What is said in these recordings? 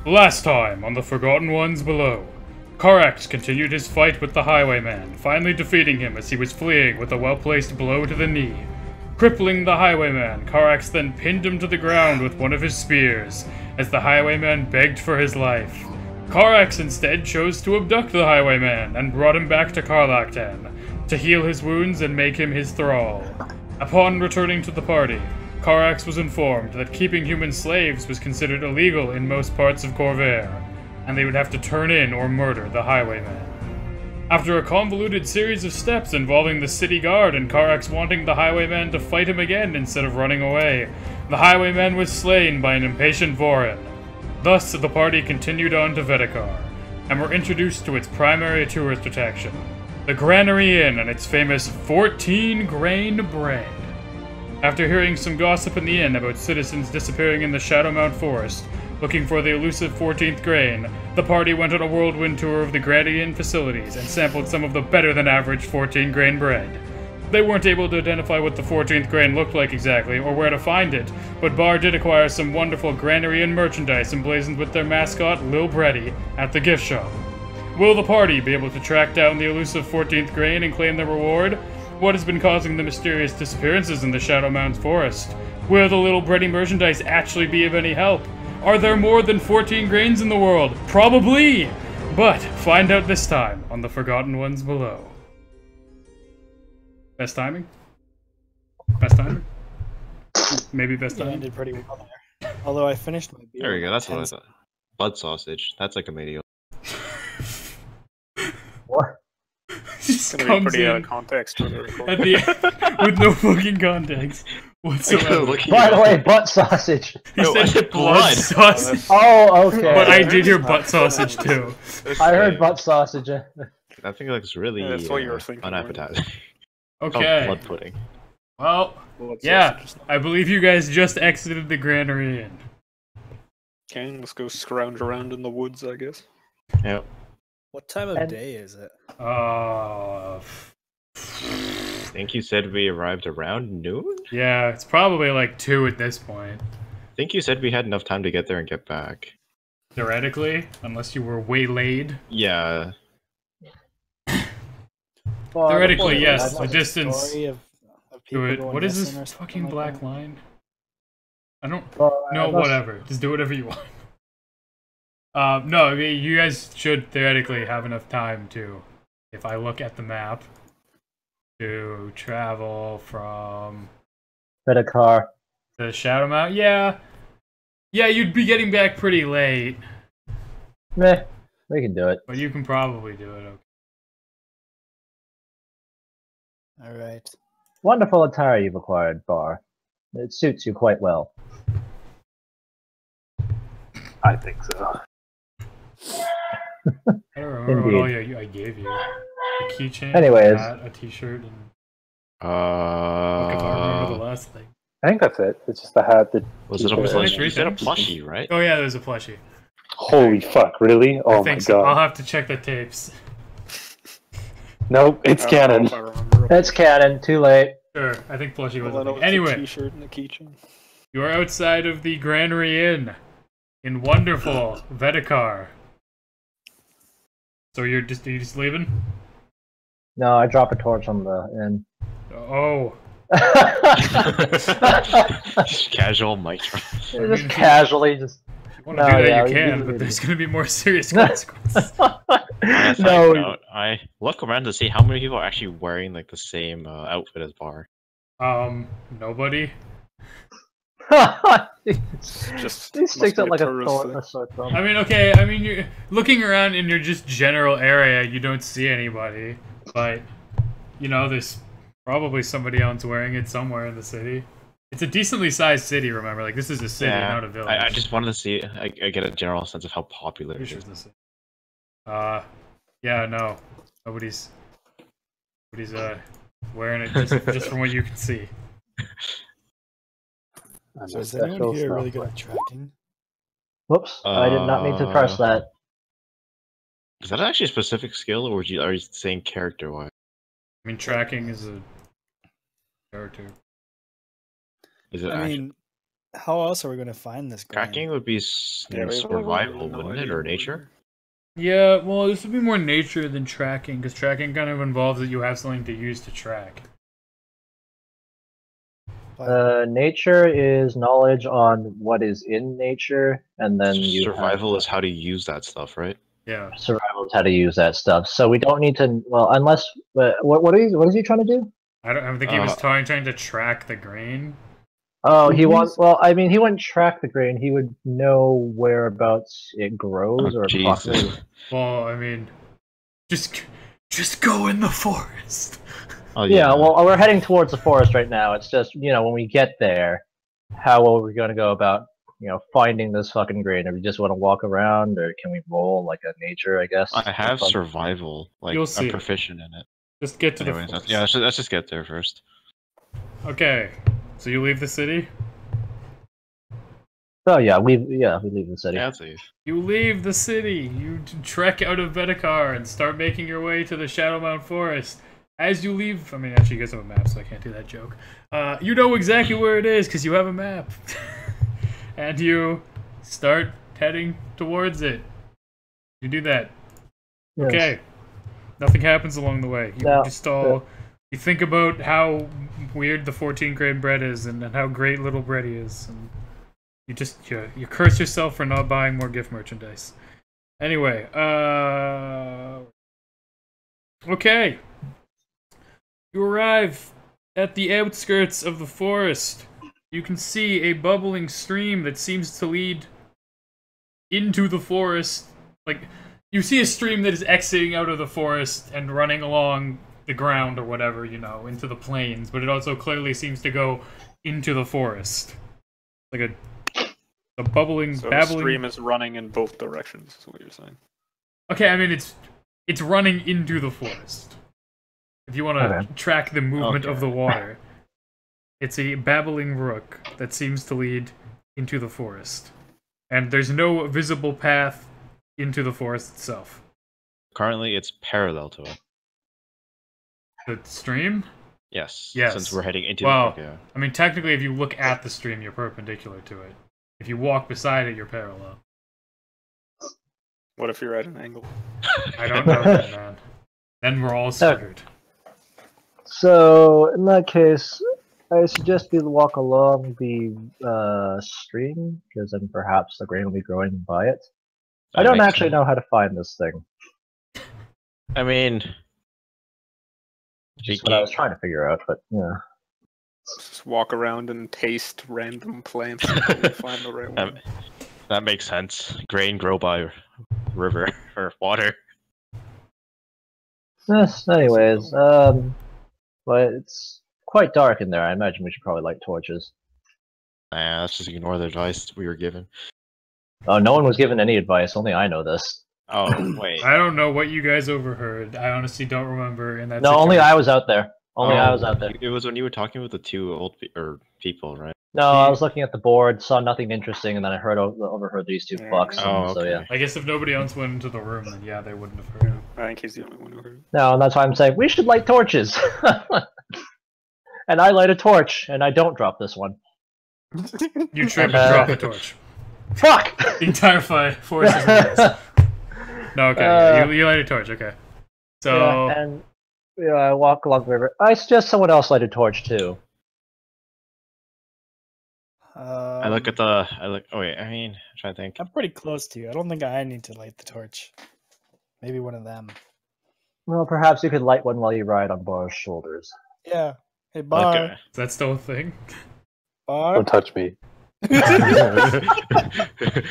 Last time on the Forgotten Ones Below, Karax continued his fight with the Highwayman, finally defeating him as he was fleeing with a well-placed blow to the knee. Crippling the Highwayman, Karax then pinned him to the ground with one of his spears, as the Highwayman begged for his life. Karax instead chose to abduct the Highwayman and brought him back to Karlaktan to heal his wounds and make him his thrall. Upon returning to the party, Karax was informed that keeping human slaves was considered illegal in most parts of Corvair, and they would have to turn in or murder the Highwayman. After a convoluted series of steps involving the city guard and Karax wanting the Highwayman to fight him again instead of running away, the Highwayman was slain by an impatient Vorin. Thus, the party continued on to Vedekar, and were introduced to its primary tourist attraction, the Granary Inn and its famous 14-grain bread. After hearing some gossip in the inn about citizens disappearing in the Shadowmount forest, looking for the elusive 14th grain, the party went on a whirlwind tour of the Granary Inn facilities and sampled some of the better-than-average 14-grain bread. They weren't able to identify what the 14th grain looked like exactly, or where to find it, but Bar did acquire some wonderful Granary Inn merchandise emblazoned with their mascot, Lil Breddy, at the gift shop. Will the party be able to track down the elusive 14th grain and claim their reward? What has been causing the mysterious disappearances in the Shadowmount forest? Will the Lil Breddy merchandise actually be of any help? Are there more than 14 grains in the world? Probably! But find out this time on the Forgotten Ones Below. Best timing? Best timing? Maybe best timing? I did pretty well there. Although I finished my beer. There we go, that's what I thought. Blood sausage. That's like a media. What? Just Gonna be comes pretty in out of context for the recording. at the with no fucking context whatsoever. By the way, butt sausage. He No, I said said blood blood. sausage. Oh, okay. But I did hear butt sausage too. I heard butt sausage. I think it looks really Yeah, that's what you were thinking, right? unappetizing. Okay. Blood pudding. Well, Blood yeah, sausages. I believe you guys just exited the Granary Inn. Okay, let's go scrounge around in the woods, I guess. Yep. What time of And- day is it? I think you said we arrived around noon? Yeah, it's probably like 2 at this point. I think you said we had enough time to get there and get back. Theoretically, unless you were waylaid. Yeah. Well, Theoretically, before yes, that, the like, distance Story of to people it. going What is missing or this something fucking like black that? line? I don't. well, No, unless- whatever. Just do whatever you want. No, I mean, you guys should theoretically have enough time to, if I look at the map, to travel from Bit of car. the Shadowmount. Yeah. Yeah, you'd be getting back pretty late, Meh, we can do it. but you can probably do it, okay. Alright. Wonderful attire you've acquired, Bar. It suits you quite well. I think so. I don't remember what all Indeed. I gave you. A keychain, Anyways. a hat, a t-shirt, and fuck if I remember the last thing. I think that's it. It's just the hat that. Was it a Was it like plushie? three You said a things? plushie, right? Oh yeah, there's a plushie. Holy fuck! Really? I Oh my think so. I'll god! have to check the tapes. Nope, it's I don't know canon. if I remember. It's canon. Too late. Sure, I think plushie was All I a know thing. is a Anyway, t-shirt and a keychain. you are outside of the Granary Inn in wonderful Vedekar. So are you just leaving? No, I drop a torch on the inn. Oh, Just casual mic drop. Just casually, just if you want to No, do that, yeah, you can, we- but there's going to be more serious consequences. On a side no. note, I look around to see how many people are actually wearing like the same outfit as Bar. Nobody. Just he sticks must be out like a tourist thorn. thing. A sore thumb. I mean, okay, I mean, you're looking around in your just general area, you don't see anybody, but, you know, there's probably somebody else wearing it somewhere in the city. It's a decently sized city, remember? Like, this is a city, not a village. I just wanted to see. I get a general sense of how popular Pretty it sure is. it's the city. Yeah, no. Nobody's wearing it just from what you can see. I'm So a is anyone special here really stuff. good at tracking? Whoops, I did not mean to press that. Is that actually a specific skill, or are you saying character-wise? I mean, tracking is a character. Is it I actually? mean, How else are we going to find this grain? Tracking would be Yeah, we have survival, no wouldn't it, idea or what nature? Yeah, well, this would be more nature than tracking, because tracking kind of involves that you have something to use to track. Nature is knowledge on what is in nature, and then Survival is how to use that stuff, right? Yeah. survival is how to use that stuff. So we don't need to. Well, unless what is he trying to do? I think he was trying to track the grain. Oh, he wants. Well, I mean, he wouldn't track the grain. He would know whereabouts it grows Oh, or approximately. Jesus. Well, I mean, just go in the forest. Oh, Yeah, well, we're heading towards the forest right now. It's just, when we get there, how are we going to go about, finding this fucking grain? Do we just want to walk around, or can we roll like a nature, I guess? I have survival. Like, You'll see. I'm proficient in it. Just get to Anyways, the forest. yeah, let's just get there first. Okay, so you leave the city? Oh yeah, we leave the city. Yeah, that's safe. You leave the city. You trek out of Vedekar and start making your way to the Shadowmount Forest. As you leave, I mean, actually, you guys have a map, so I can't do that joke. You know exactly where it is because you have a map, and you start heading towards it. You do that. Yes. Okay. Nothing happens along the way. You just all you think about how weird the 14-grain bread is, and how great little Bready is, and you just you curse yourself for not buying more gift merchandise. Anyway, okay. You arrive at the outskirts of the forest. You can see a bubbling stream that seems to lead into the forest. Like, you see a stream that is exiting out of the forest and running along the ground or whatever, into the plains, but it also clearly seems to go into the forest. Like a bubbling, So babbling... the stream is running in both directions, is what you're saying. Okay, I mean, it's running into the forest. If you want to track the movement of the water, it's a babbling brook that seems to lead into the forest. And there's no visible path into the forest itself. Currently, it's parallel to it. The stream? Yes. Yes. Since we're heading into Well, the yeah. I mean, technically, if you look at the stream, you're perpendicular to it. If you walk beside it, you're parallel. What if you're at an angle? I don't know that, man. Then we're all screwed. So in that case, I suggest we walk along the stream, because then perhaps the grain will be growing by it. I don't actually know how to find this thing. I mean, That's what I was trying to figure out, but yeah. Just walk around and taste random plants until you find the right one. that makes sense. Grain grow by river or water. Yes, anyways, but it's quite dark in there. I imagine we should probably light torches. Nah, let's just ignore the advice we were given. Oh, no one was given any advice. Only I know this. Oh, wait. I don't know what you guys overheard. I honestly don't remember in that No, only situation. I was out there. Only I was out there. It was when you were talking with the two old people, right? No, I was looking at the board, saw nothing interesting, and then I overheard these two fucks. Oh, So okay. yeah. I guess if nobody else went into the room, then yeah, they wouldn't have heard. I think he's the only one who heard. No, and that's why I'm saying we should light torches. And I light a torch, and I don't drop this one. You trip and drop the torch. Fuck! The entire forest is in this. No, okay, yeah, you light a torch, okay. So, Yeah, and I walk along the river. I suggest someone else light a torch too. I look at the. Oh wait, I mean, I'm trying to think. I'm pretty close to you. I don't think I need to light the torch. Maybe one of them. Well, perhaps you could light one while you ride on Bar's shoulders. Yeah. Hey, Bar. Okay. is that still a thing? Bar. Don't touch me.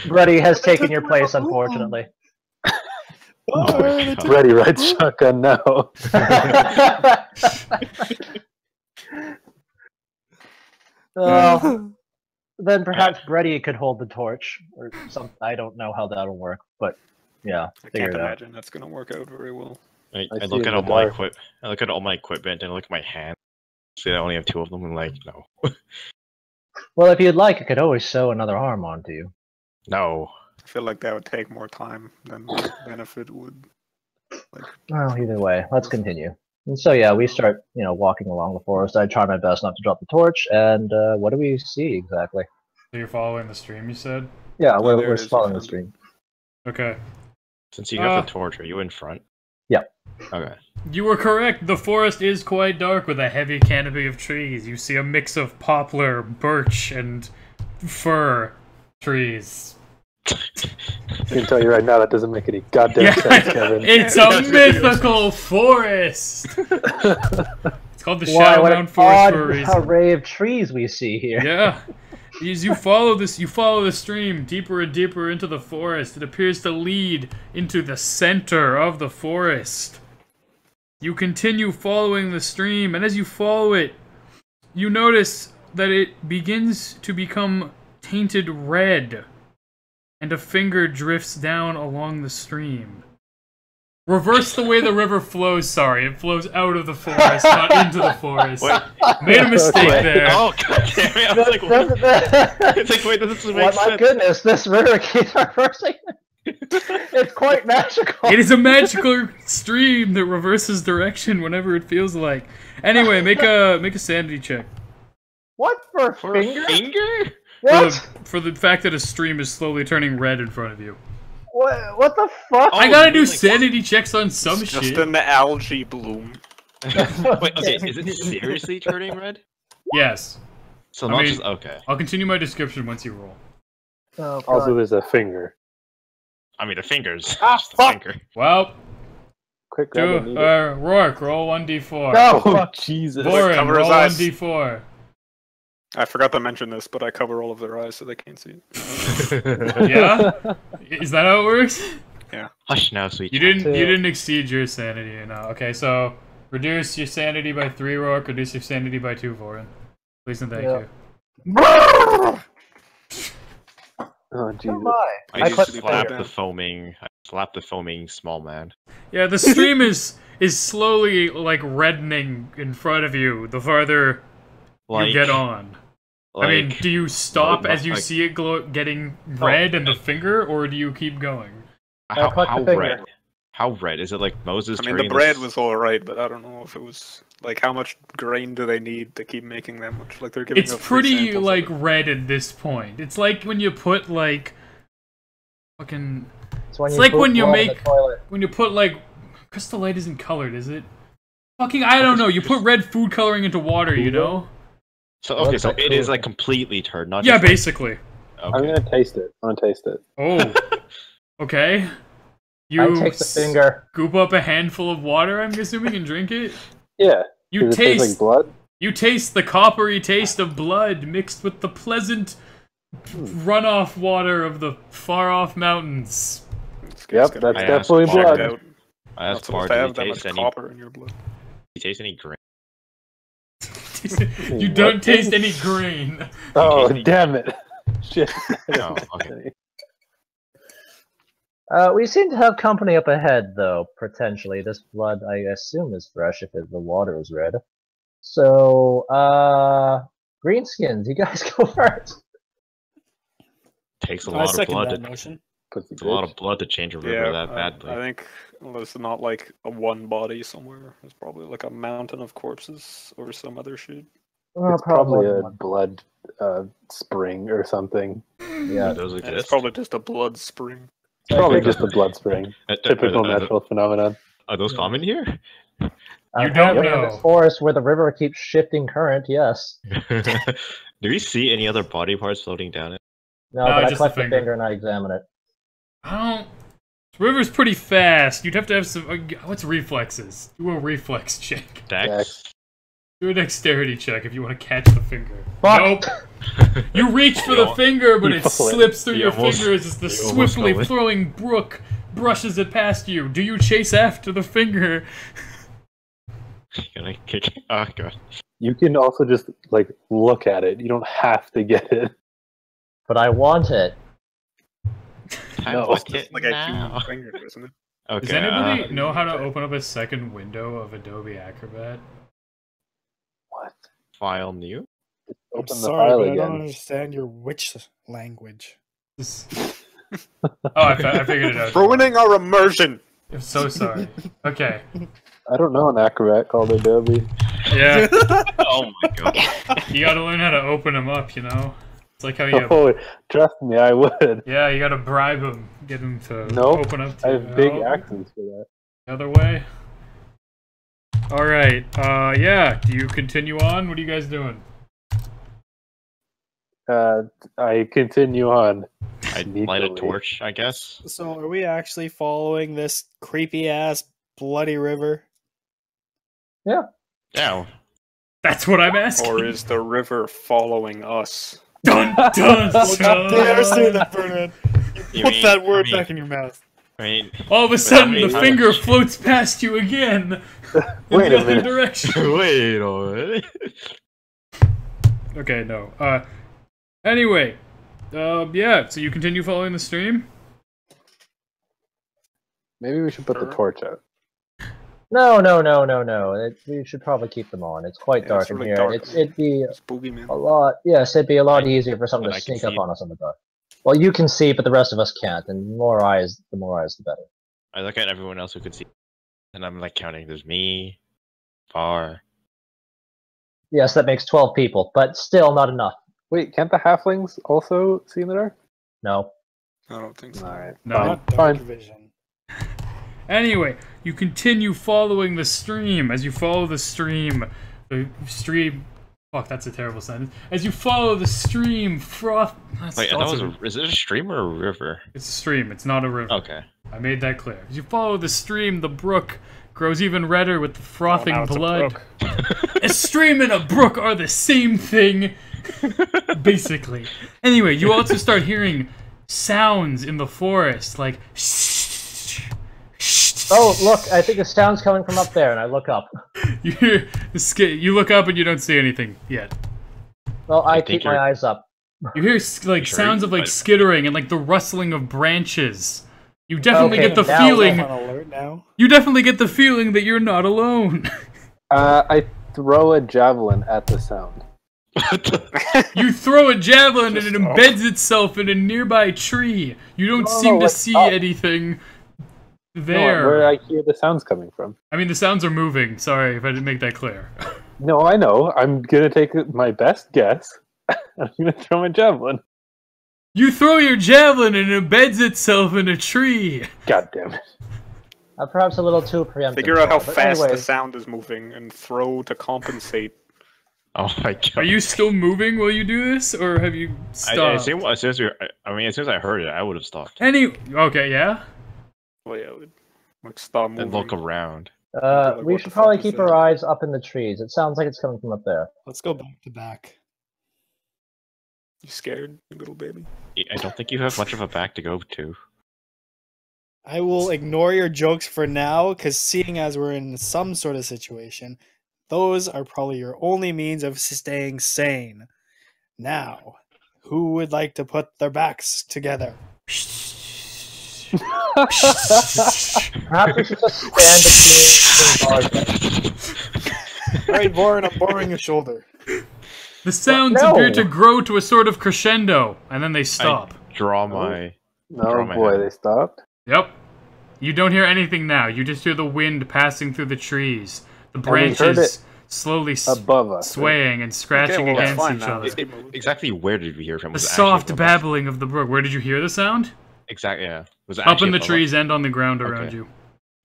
Brady has taken your place, unfortunately. Bar, the torch. Ready, right? Shotgun now. Then perhaps Brady could hold the torch, or something. I don't know how that'll work, but yeah, I figure can't it out. imagine that's going to work out very well. I I look see at the all my dark. I look at all my equipment and I look at my hand. See, I only have two of them. I'm like, no, Well, if you'd like, I could always sew another arm onto you. no. I feel like that would take more time than benefit would. Well, either way, let's continue. And so yeah, we start, walking along the forest. I try my best not to drop the torch, and what do we see exactly? So you're following the stream, you said? Yeah, there we're it is, following I the found it. stream. Okay. Since you got the torch, are you in front? Yeah. Okay. You were correct. The forest is quite dark with a heavy canopy of trees. You see a mix of poplar, birch, and fir trees. I can tell you right now that doesn't make any goddamn sense, Kevin. It's a mythical forest! It's called the Why, what Shadowmount an Forest odd for a reason. array of trees we see here. Yeah. As you follow the stream deeper and deeper into the forest, it appears to lead into the center of the forest. You continue following the stream, and as you follow it, you notice that it begins to become tainted red, and a finger drifts down along the stream. Reverse the way the river flows, sorry. It flows out of the forest, not into the forest. Wait. Made a mistake there. Oh, god damn it. I was like, wait. It's like, wait, this doesn't make Well, my sense. goodness, this river keeps reversing. It's quite magical. It is a magical stream that reverses direction whenever it feels like. Anyway, make a sanity check. What for, For a finger? finger? What? For the fact that a stream is slowly turning red in front of you. What the fuck? I Oh, gotta you do mean, like, sanity checks on some It's shit. just an algae bloom. Wait, okay, is it seriously turning red? Yes. So I not mean- just, okay. I'll continue my description once you roll. Oh, Also, God. there's a finger. I mean, the fingers. Ah, Just the fuck. finger. Well, Quick, grab it. Rourke, roll 1d4. No, Oh, fuck. Jesus. Vorin, Cover his roll eyes. 1d4. I forgot to mention this, but I cover all of their eyes so they can't see it. Yeah? Is that how it works? Hush now, sweet. You didn't exceed your sanity, you know. Okay, so reduce your sanity by 3, Rourke. Reduce your sanity by 2, Vorin. Please and thank Yeah. you. Oh, Jesus. Oh my. I clipped just the slapped finger. the foaming small man. Yeah, the stream is slowly like reddening in front of you the farther you get on. I mean, do you stop like- as you like- see it getting red and the finger, or do you keep going? How, click the how finger. red? How red? Is it like Moses I mean, the turning bread this- was alright, but I don't know if it was like how much grain do they need to keep making that much? Like they're giving. It's up free pretty samples of like it. red at this point. It's like when you put like fucking It's, when It's you like poop when you blood in make- the toilet. when you put like crystal light isn't colored, is it? Fucking I don't know. You put red food coloring into water, you know? So okay, so Looks it like is cool. like completely turned, not Yeah, just like- basically. I'm okay. gonna taste it. I'm gonna taste it. Oh. Okay. You I take the finger. scoop up a handful of water, I'm assuming, and drink it? Yeah. You Does it taste taste like blood? you taste the coppery taste of blood mixed with the pleasant runoff water of the far-off mountains. This Yep, guy's gotta that's be I asked definitely Mark blood. checked out. I asked Not supposed Bard, to did have he that much taste any? copper in your blood. He taste any grain? You don't taste any grain. Oh, tasty. damn it. Shit. Oh, okay. We seem to have company up ahead, though, potentially. This blood, I assume, is fresh if the water is red. So, greenskins, you guys go first. Takes a I lot of second blood. that To, motion. Pussy it's a lot bitch. of blood to change a river that badly. I think there's not like a one body somewhere. There's probably like a mountain of corpses or some other shit. Well, It's probably a one. blood spring or something. Yeah. Those And it's exist. probably just a blood spring. It's probably Okay. just a blood spring. Typical natural phenomenon. Are those common here? You Apparently don't in know. this forest where the river keeps shifting current, yes. Do we see any other body parts floating down it? No, No, but I just the collect the finger. finger and I examine it. I don't. The river's pretty fast. You'd have to have some. What's reflexes? Do a reflex check. Dex? Do a dexterity check if you want to catch the finger. Fuck. Nope. You reach for the finger, but You it pull it. slips through You your almost- fingers as the you almost swiftly fell in. flowing brook brushes it past you. Do you chase after the finger? Can I kick? Oh god. You can also just like look at it. You don't have to get it. But I want it. No. Fuck It's it like a now. human finger, isn't it? Okay. Does anybody know how to open up a second window of Adobe Acrobat? What? File new? I'm Open the sorry, file but I don't again. understand your witch language. This- Oh, I figured it out. Ruining our immersion! I'm so sorry. Okay. I don't know an acrobat called Adobe. Yeah. Oh my god. You gotta learn how to open them up, you know? It's like how you Oh, trust me, I would. yeah, you gotta bribe him, get him to Nope. open up to I you. have big Oh, accents for that. the other way. Alright, yeah, do you continue on? What are you guys doing? I continue on. I'd light a Sneakily. torch, I guess. So, are we actually following this creepy ass bloody river? Yeah. That's what I'm asking. Or is the river following us? Dun dun Never say dun! that, Bernard. You Put mean- that word I mean- back in your mouth. I mean, All of a sudden, many the times- finger floats past you again in Wait the a other minute. direction. wait a minute. Okay, no. Anyway, yeah. So you continue following the stream. Maybe we should put the torch out. No. We should probably keep them on. It's quite Yeah, dark it's in really here. dark. It'd be It's boogeyman. a lot. Yes, it'd be a lot easier for someone But to I can sneak up see. on us in the dark. Well, you can see, but the rest of us can't. And the more eyes, the better. I look at everyone else who could see, and I'm like counting. There's me, Far. Yes, that makes 12 people, but still not enough. Wait, can't the halflings also see in the dark? No. I don't think so. Alright, No. fine. Not dark Fine. vision. Anyway, you continue following the stream. As you follow the stream. Fuck, that's a terrible sentence. As you follow the stream, froth. Wait, I thought it was is it a stream or a river? It's a stream. It's not a river. Okay. I made that clear. As you follow the stream, the brook grows even redder with the frothing now it's a blood. brook. A stream and a brook are the same thing, basically. Anyway, you also start hearing sounds in the forest, like. Oh, look, I think a sound's coming from up there, and I look up. You hear you look up and you don't see anything yet. Well, I think keep my you're- eyes up. You hear like Sure, sounds of like but- skittering and like the rustling of branches. You definitely Okay, get the now- feeling. I'm on alert now. You definitely get the feeling that you're not alone. I throw a javelin at the sound. You throw a javelin and it Just- embeds itself in a nearby tree. You don't No, seem to like see up. anything No, there. where I hear the sounds coming from. I mean, the sounds are moving. Sorry if I didn't make that clear. No, I know. I'm gonna take my best guess. I'm gonna throw my javelin. You throw your javelin and it embeds itself in a tree. God damn it. Perhaps a little too preemptive. Figure out how but fast the anyways, sound is moving and throw to compensate. Oh my god. Are you still moving while you do this, or have you stopped? I assume as soon as I heard it, I would have stopped Okay, yeah. Well, yeah, we'd like stop moving. and look around. Like, we what should the probably fuck is keep that? our eyes up in the trees. It sounds like it's coming from up there. Let's go back to back. You scared, you little baby? I don't think you have much of a back to go to. I will ignore your jokes for now, because seeing as we're in some sort of situation, those are probably your only means of staying sane. Now, who would like to put their backs together? Perhaps we should just stand between bars. Alright, Warren, I'm borrowing your shoulder. The sounds No. appear to grow to a sort of crescendo, and then they stop. Draw my. No, Draw my boy, hand. they stopped. Yep. You don't hear anything now. You just hear the wind passing through the trees. The we heard branches it slowly Above us. swaying and scratching Okay, well, that's against fine each now. other. Keep moving. Exactly where did we hear from? The Was it soft actually above us? babbling of the brook. Where did you hear the sound? Exactly. Yeah. Was it Up in actually the above us? trees and on the ground around Okay. you.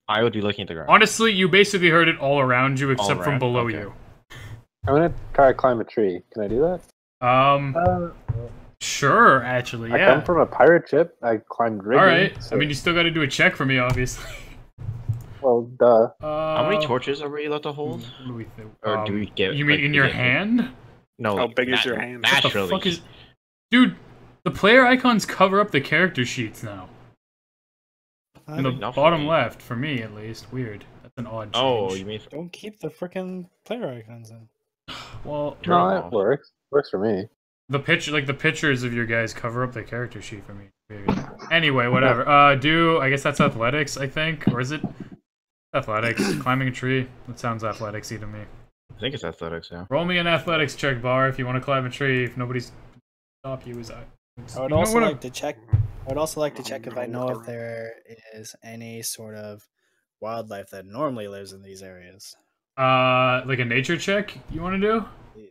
I would be looking at the ground. Honestly, you basically heard it all around you except from around? below Okay. you. I'm gonna try to climb a tree. Can I do that? Sure, actually, I yeah. come from a pirate ship. I climbed rigging. Alright. so- I mean, you still gotta do a check for me, obviously. well, duh. How many torches are we allowed to hold? What do we think? Or do we get? You mean like, in we your get- hand? No. How like, big is your hand? What the Naturally. fuck is... Dude, the player icons cover up the character sheets now. In the Not for bottom me. left, for me at least. Weird. That's an odd change. Oh, you mean? Don't keep the frickin' player icons in. Well, Draw No, them it off. works. Works for me. the pictures of your guys cover up the character sheet for me. Weird. Anyway, whatever. I guess that's athletics, I think, or is it athletics? Climbing a tree. That sounds athleticsy to me. I think it's athletics. Yeah. Roll me an athletics check, Bar, if you want to climb a tree. If nobody's stop you, is I. I would also like to check. I would also like to check if I know if there is any sort of wildlife that normally lives in these areas. Like a nature check. You want to do? Please.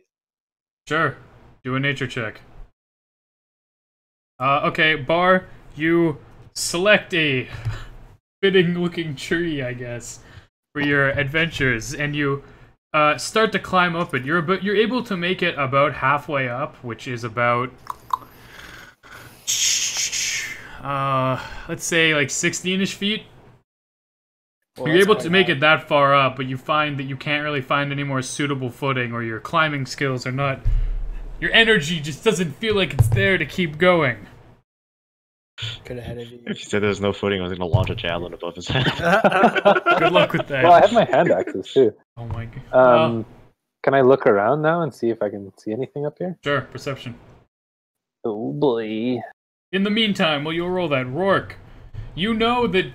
Sure. Do a nature check. Okay, Bar, you select a fitting-looking tree, I guess, for your adventures, and you start to climb up it. You're able to make it about halfway up, which is about let's say like 16-ish feet. Well, You're that's able quite to make high. it that far up, but you find that you can't really find any more suitable footing, or your climbing skills are not. Your energy just doesn't feel like it's there to keep going. Could have had it. If you said there's no footing, I was gonna launch a javelin above his head. Good luck with that. Well, I have my hand axes too. Oh my god. Can I look around now and see if I can see anything up here? Sure, perception. Oh boy. In the meantime, while you'll roll that, Rourke, you know that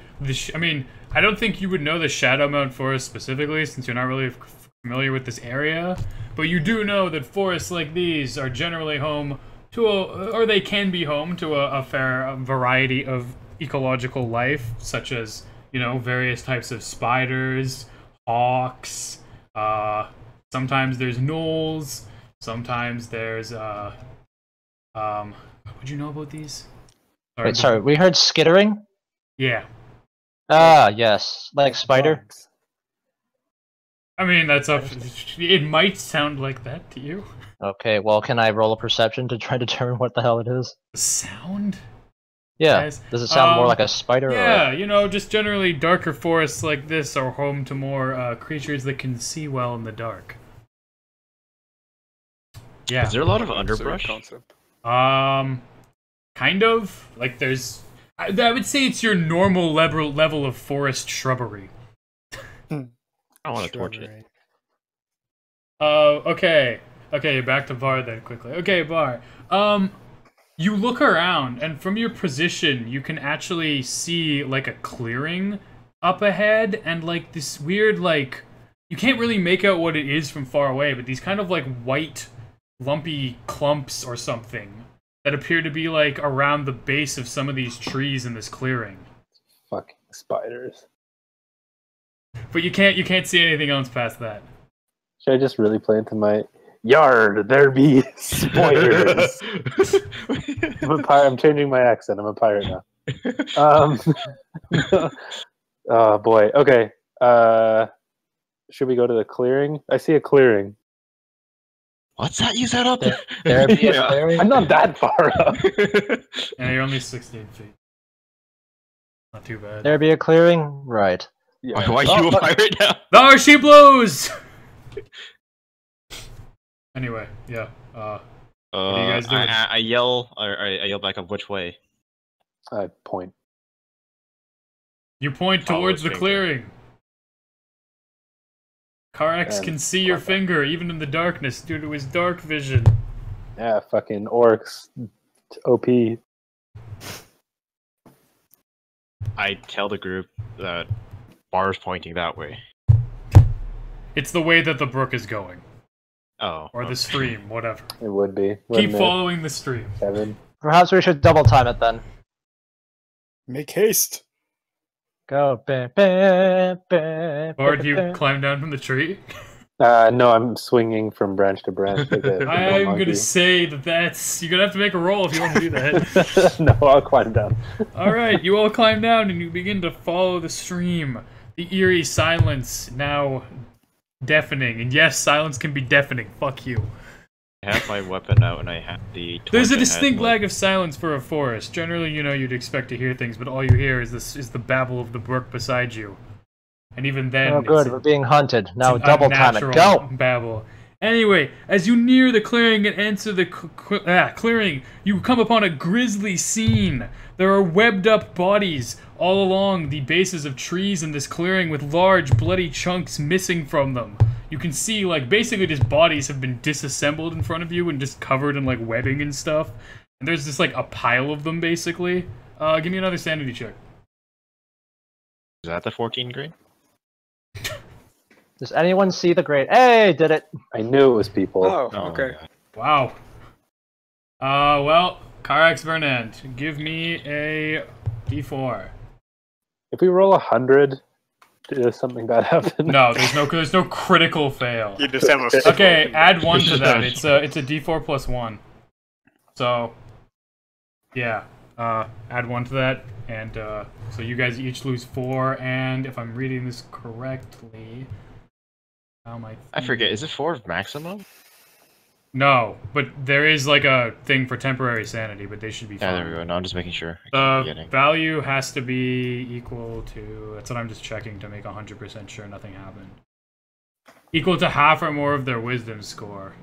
I mean, I don't think you would know the Shadowmount forest specifically, since you're not really familiar with this area, but you do know that forests like these are generally home to or they can be home to a fair variety of ecological life, such as, you know, various types of spiders, hawks, sometimes there's gnolls, sometimes there's, would you know about these? Wait, sorry, we heard skittering? Yeah. Ah, yes. Like spider? Bugs. I mean, that's up. It might sound like that to you. Okay, well, can I roll a perception to try to determine what the hell it is? The sound? Yeah. Yes. Does it sound more like a spider? Yeah, Or... you know, just generally darker forests like this are home to more creatures that can see well in the dark. Yeah. Is there a lot of That's a good underbrush? concept. Kind of. Like, there's... I would say it's your normal level of forest shrubbery. I want to torch it. Okay. Okay, back to Bar then, quickly. Okay, Bar. You look around, and from your position, you can actually see, like, a clearing up ahead, and, like, this weird, like... You can't really make out what it is from far away, but these kind of, like, white, lumpy clumps or something that appear to be, like, around the base of some of these trees in this clearing. Fucking spiders. But you can't see anything else past that. Should I just really play into my yard? There be spiders. I'm a pirate. I'm changing my accent. I'm a pirate now. Oh boy. Okay. Should we go to the clearing? I see a clearing. What's that you set up? There be a Yeah. clearing? I'm not that far up. And you're only 16 feet. Not too bad. There be a clearing? Right. Yeah. Why are you a pirate now? There she blows! Anyway, yeah. What are you guys doing? I yell, or I yell back up. Which way? I point. You point Follow towards the his finger. clearing. Karax And can see your okay. finger, even in the darkness, due to his dark vision. Yeah, fucking orcs. OP. I tell the group that Bar's pointing that way. It's the way that the brook is going. Oh. Or the stream, whatever. It would be. Keep wouldn't it, following the stream. Kevin? Perhaps we should double time it then. Make haste. Go. Or do you climb down from the tree? No, I'm swinging from branch to branch. Like a I'm monkey. gonna say that's... You're gonna have to make a roll if you want to do that. No, I'll climb down. Alright, you all climb down and you begin to follow the stream. The eerie silence now deafening. And yes, silence can be deafening. Fuck you. I have my weapon out and I have the torch. There's a I had, distinct like- lag of silence for a forest. Generally, you know, you'd expect to hear things, but all you hear is the babble of the brook beside you. And even then, Oh, good. it's We're being hunted. Now an double time it. unnatural Go! babble. Anyway, as you near the clearing and enter the clearing, you come upon a grisly scene. There are webbed up bodies all along the bases of trees in this clearing with large bloody chunks missing from them. You can see, like, basically just bodies have been disassembled in front of you and just covered in, like, webbing and stuff. And there's just, like, a pile of them, basically. Give me another sanity check. Is that the 14 grade? Does anyone see the grade? Hey, did it! I knew it was people. Oh, Oh, okay. God. Wow. Well, Karax Vernant, give me a d4. If we roll 100, does something bad happen? No, there's no critical fail. You just have a Okay, add 1 to that. It's a d4 plus 1. So Yeah. Add 1 to that, and so you guys each lose 4. And if I'm reading this correctly, how am I forget. Is it 4 maximum? No, but there is like a thing for temporary sanity, but they should be fine. Yeah, there we go. No, I'm just making sure. The value has to be equal to... That's what I'm just checking to make 100% sure nothing happened. Equal to half or more of their wisdom score.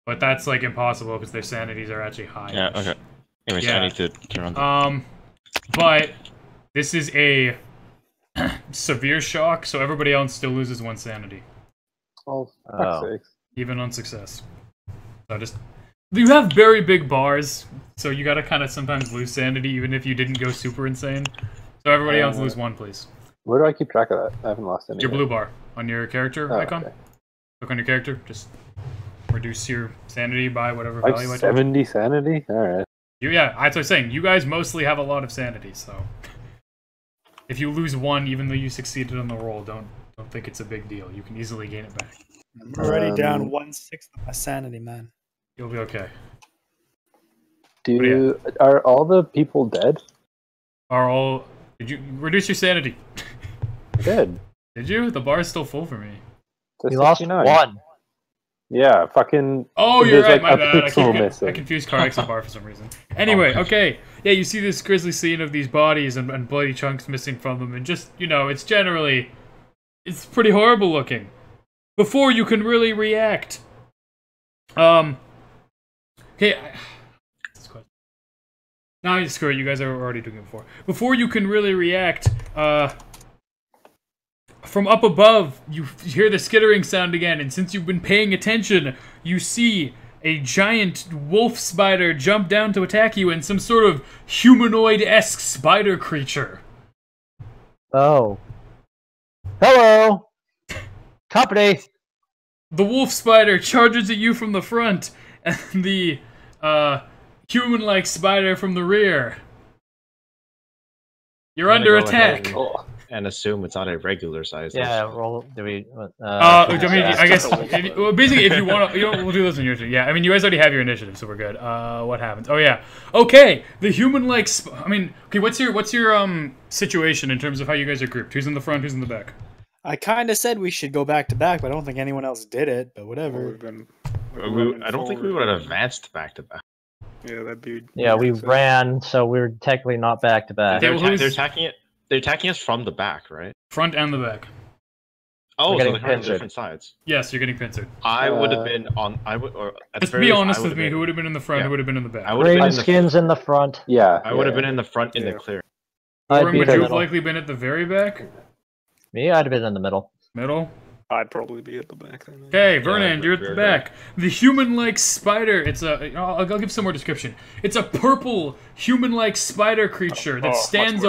But that's like impossible because their sanities are actually high. Yeah, okay. Anyways, Yeah. I need to turn on the... But this is a severe shock, so everybody else still loses 1 sanity. Oh, Oh. fuck's sakes. Even on success. So just... You have very big bars, so you gotta kind of sometimes lose sanity even if you didn't go super insane. So everybody else lose 1, please. Where do I keep track of that? I haven't lost any. Your yet. blue bar on your character Oh, icon. okay. Look on your character, just reduce your sanity by whatever I have value I told you. 70 sanity? Alright. Yeah, that's what I'm saying. You guys mostly have a lot of sanity, so... If you lose 1, even though you succeeded on the roll, don't think it's a big deal. You can easily gain it back. I'm already down 1/6 of my sanity, man. You'll be okay. Are all the people dead? Did you reduce your sanity? Dead. Did you? The bar is still full for me. To We lost 69. 1. Yeah, fucking. Oh, you're there's right, like my a bad. pixel I missing. confused Karex and Bar for some reason. Anyway, okay. Yeah, you see this grisly scene of these bodies and bloody chunks missing from them, and just, you know, it's generally... It's pretty horrible looking. Before you can really react. Okay, no, screw it, you guys are already doing it before. Before you can really react, from up above, you hear the skittering sound again, and since you've been paying attention, you see a giant wolf spider jump down to attack you, and some sort of humanoid-esque spider creature. Oh. Hello! Company! The wolf spider charges at you from the front, and the, human-like spider from the rear. You're under attack. And assume it's not a regular size. Yeah, roll. Do we? I mean, I guess. Well, basically, if you want to, we'll do this on your turn. Yeah, I mean, you guys already have your initiative, so we're good. What happens? Oh yeah. Okay, the human-like. I mean, okay. What's your situation in terms of how you guys are grouped? Who's in the front? Who's in the back? I kind of said we should go back to back, but I don't think anyone else did it. But whatever. I don't think we would have advanced back to back. Yeah, that'd be. Yeah, we ran, so we're technically not back to back. Okay, well, They're attacking it. They're attacking us from the back, right? Front and the back. Oh, We're so getting they're on pincered. different sides. Yes, you're getting pincered. I would have been on. I would, or at Just the very be least, honest I with would've me. been- Who would have been in the front? Yeah. Who would have been in the back? I would have been Green in the. skins in the front. Yeah. I would have been in the front in Yeah. the clear. I'd Oren, be would in you the have middle. likely been at the very back? Me, I'd have been in the middle. Middle? I'd probably be at the back then. Okay, Vernon, you're at the we're back. The human-like spider. It's a. I'll give some more description. It's a purple human-like spider creature that stands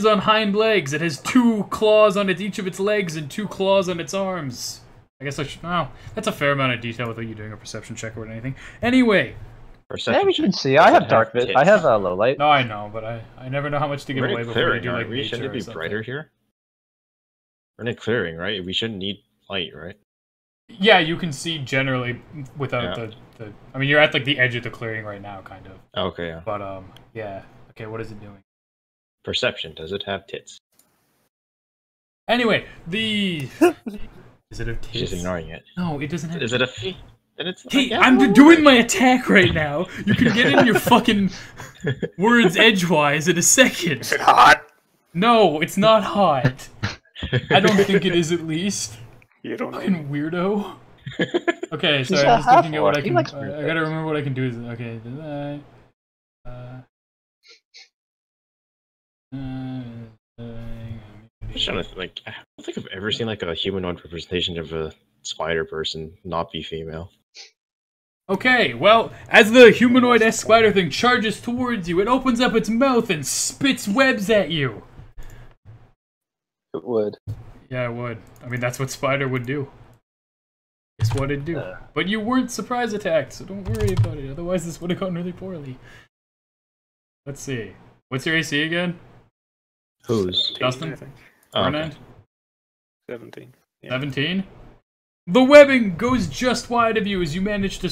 on hind legs. It has 2 claws on each of its legs and 2 claws on its arms. I guess I should. Oh, that's a fair amount of detail without you doing a perception check or anything. Anyway, Perception Yeah, we check. can see. I have Does it dark vision. tits? I have a low light. no, I know, but I never know how much to give We're in away a before you clearing, do right? like We nature shouldn't or it be something. brighter here? We're in a clearing, right? We shouldn't need light, right? Yeah, you can see generally without Yeah. the. I mean, you're at like the edge of the clearing right now, kind of. Okay, yeah. But yeah. Okay, what is it doing? Perception. Does it have tits? Anyway, the. Is it a She's just tits? ignoring it. No, it doesn't have. Is it a fee? Then it's. Hey, yeah, I'm well, doing my attack right now. You can get in your fucking words edgewise in a second. Is it hot? No, it's not hot. I don't think it is, at least. You don't know. Fucking weirdo. Okay, She's sorry, a I'm just thinking of what I half-orc. He can. likes weird I gotta things. remember what I can do. Okay, did I? I'm just trying to like. I don't think I've ever seen like a humanoid representation of a spider person not be female. Okay, well, as the humanoid-esque spider thing charges towards you, it opens up its mouth and spits webs at you. It would. Yeah, it would. I mean, that's what spider would do. It's what it'd do. But you weren't surprise attacked, so don't worry about it. Otherwise, this would have gone really poorly. Let's see. What's your AC again? Whose? 17, Dustin? I think. Oh, okay. Fernand? 17. Yeah. 17? The webbing goes just wide of you as you manage to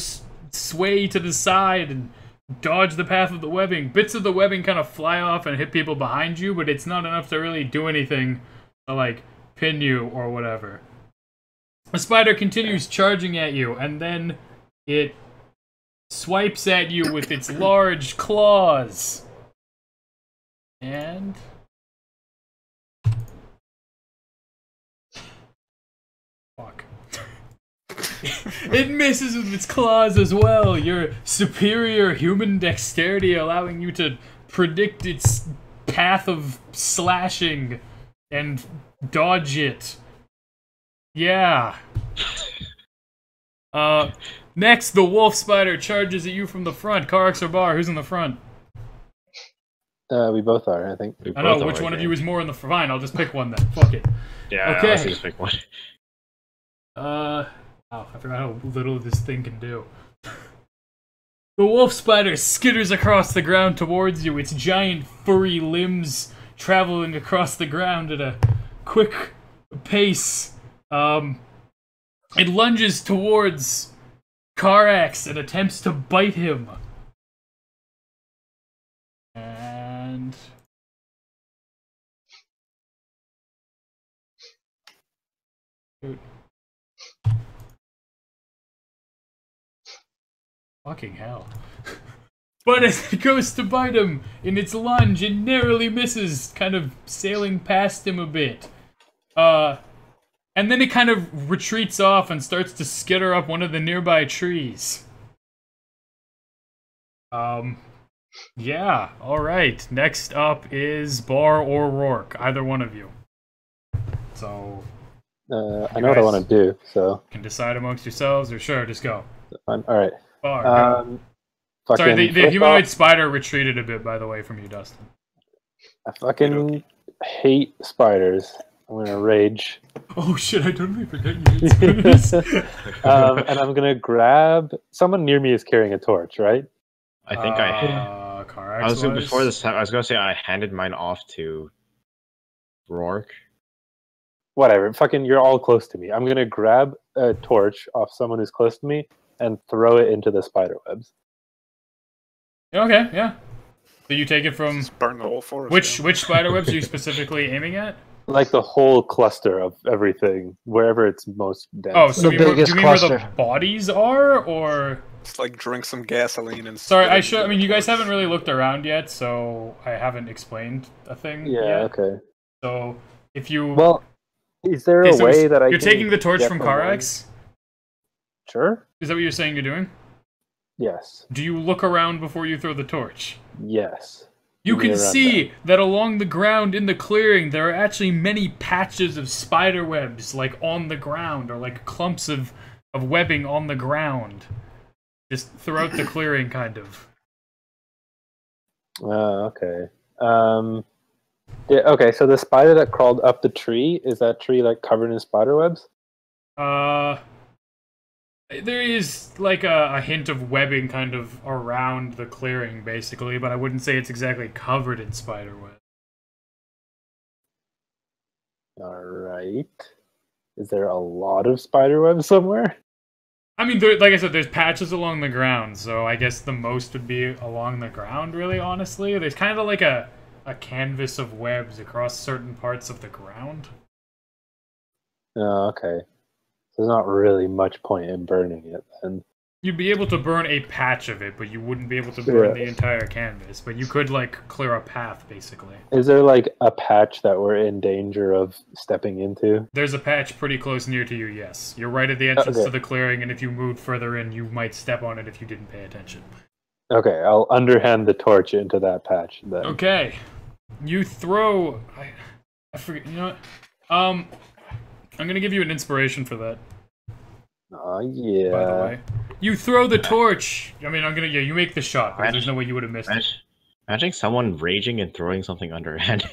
sway to the side and dodge the path of the webbing. Bits of the webbing kind of fly off and hit people behind you, but it's not enough to really do anything to, like, pin you or whatever. The spider continues charging at you, and then it swipes at you with its large claws. And... fuck. It misses with its claws as well. Your superior human dexterity allowing you to predict its path of slashing and dodge it. Yeah. Next, the wolf spider charges at you from the front. Karex or Bar, who's in the front? We both are, I think. I know, which one of you is more in the front? Fine, I'll just pick one then. Fuck it. Yeah, okay. let's just pick one. Oh, I forgot how little this thing can do. The wolf spider skitters across the ground towards you, its giant furry limbs traveling across the ground at a quick pace. It lunges towards Karex and attempts to bite him. And... dude. Fucking hell. But as it goes to bite him, in its lunge, it narrowly misses, kind of sailing past him a bit. And then it kind of retreats off and starts to skitter up one of the nearby trees. Yeah, alright. Next up is Bar or Rourke, either one of you. So... I know what I want to do, so... can decide amongst yourselves, or sure, just go. Alright. Bar, go. Sorry, the humanoid spider retreated a bit, by the way, from you, Dustin. I fucking hate spiders. I'm gonna rage. Oh shit, I totally forgot you hate spiders. And I'm gonna grab... someone near me is carrying a torch, right? I think Karex I was before this time. I was gonna say I handed mine off to Rourke. Whatever. Fucking, you're all close to me. I'm gonna grab a torch off someone who's close to me and throw it into the spider webs. Okay, yeah. So you take it from... Just burn the whole forest. Which spider webs are you specifically aiming at? Like the whole cluster of everything, wherever it's most dense. Oh, so The do you biggest mean where the cluster. bodies are, or... Just like drink some gasoline and... Sorry, spit it I into mean, the you guys torch. haven't really looked around yet, so I haven't explained a thing Yeah, yet. okay. So, if you... Well, is there okay, a so way that I you're can taking the torch get from one? Karex? Sure. Is that what you're saying you're doing? Yes. Do you look around before you throw the torch? Yes. You Give me can a rundown. see that along the ground in the clearing, there are actually many patches of spider webs, like on the ground, or like clumps of webbing on the ground. Just throughout the clearing, kind of. Okay. Yeah, okay, so the spider that crawled up the tree, is that tree like covered in spider webs? There is like a hint of webbing kind of around the clearing, basically, but I wouldn't say it's exactly covered in spider web. Alright. Is there a lot of spider webs somewhere? I mean, like I said, there's patches along the ground, so I guess the most would be along the ground, really, honestly. There's kind of like a canvas of webs across certain parts of the ground. Oh, okay. There's not really much point in burning it, then. You'd be able to burn a patch of it, but you wouldn't be able to burn Yeah. the entire canvas. But you could, like, clear a path, basically. Is there like a patch that we're in danger of stepping into? There's a patch pretty close near to you, yes. You're right at the entrance Okay. to the clearing, and if you moved further in, you might step on it if you didn't pay attention. Okay, I'll underhand the torch into that patch then. Okay. You throw... I forget... You know what? I'm gonna give you an inspiration for that, Oh, yeah. by the way. You throw the torch! I mean, yeah, you make the shot, because there's no way you would have missed it. Imagine someone raging and throwing something underhand.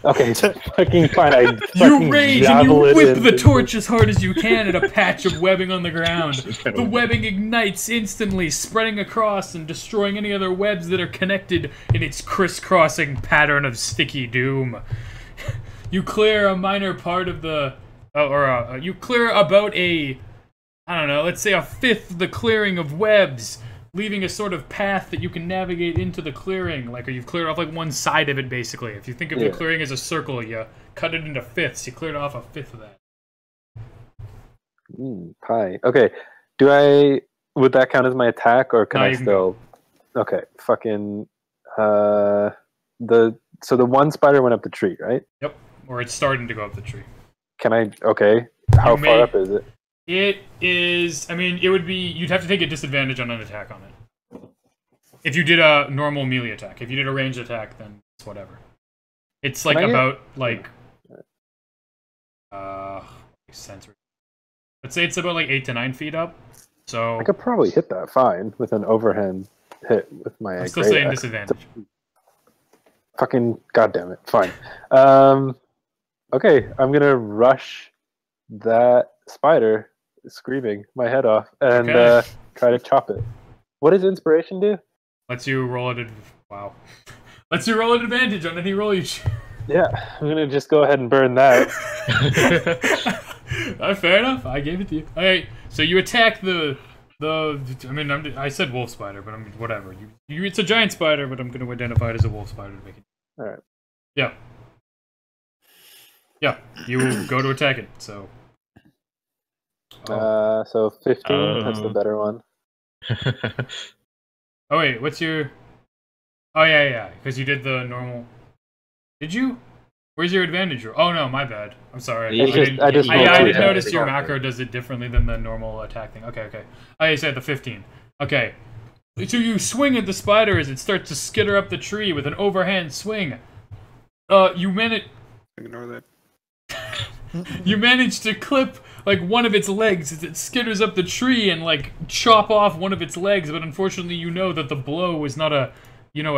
Okay, fucking fine. I You fucking rage and you javel it whip the into- torch as hard as you can at a patch of webbing on the ground. The webbing ignites instantly, spreading across and destroying any other webs that are connected in its crisscrossing pattern of sticky doom. You clear a minor part of the... you clear about I don't know, let's say a fifth of the clearing of webs, leaving a sort of path that you can navigate into the clearing. Like, or you've cleared off like one side of it, basically. If you think of the clearing as a circle, you cut it into fifths. You cleared off a fifth of that. Pie. Okay. Would that count as my attack, or can I still? Okay. Fucking. So the one spider went up the tree, right? Yep. Or it's starting to go up the tree. Can I? Okay. How far up is it? It is. I mean, it would be. You'd have to take a disadvantage on an attack on it. If you did a normal melee attack, if you did a ranged attack, then it's whatever. It's like about like. Sensory. Let's say it's about like 8 to 9 feet up. So I could probably hit that fine with an overhand hit with my. I'm still saying disadvantage. Fucking goddamn it! Fine. Okay, I'm gonna rush that spider, screaming my head off, and try to chop it. What does inspiration do? Lets you roll it. Wow. Lets you roll an advantage on any roll you. Yeah, I'm gonna just go ahead and burn that. Fair enough. I gave it to you. All right. So you attack the. I mean, I said wolf spider, but whatever. It's a giant spider, but I'm going to identify it as a wolf spider to make it. All right. Yeah. Yeah. You go to attack it. So. So 15. That's the better one. Oh wait, what's your? Oh yeah, because you did the normal. Did you? Where's your advantage? Oh no, my bad. I'm sorry. I didn't notice your macro does it differently than the normal attack thing. Okay. Oh, you said the 15. Okay. So you swing at the spider as it starts to skitter up the tree with an overhand swing. You manage. Ignore that. You manage to clip like one of its legs as it skitters up the tree and like chop off one of its legs, but unfortunately you know that the blow was not a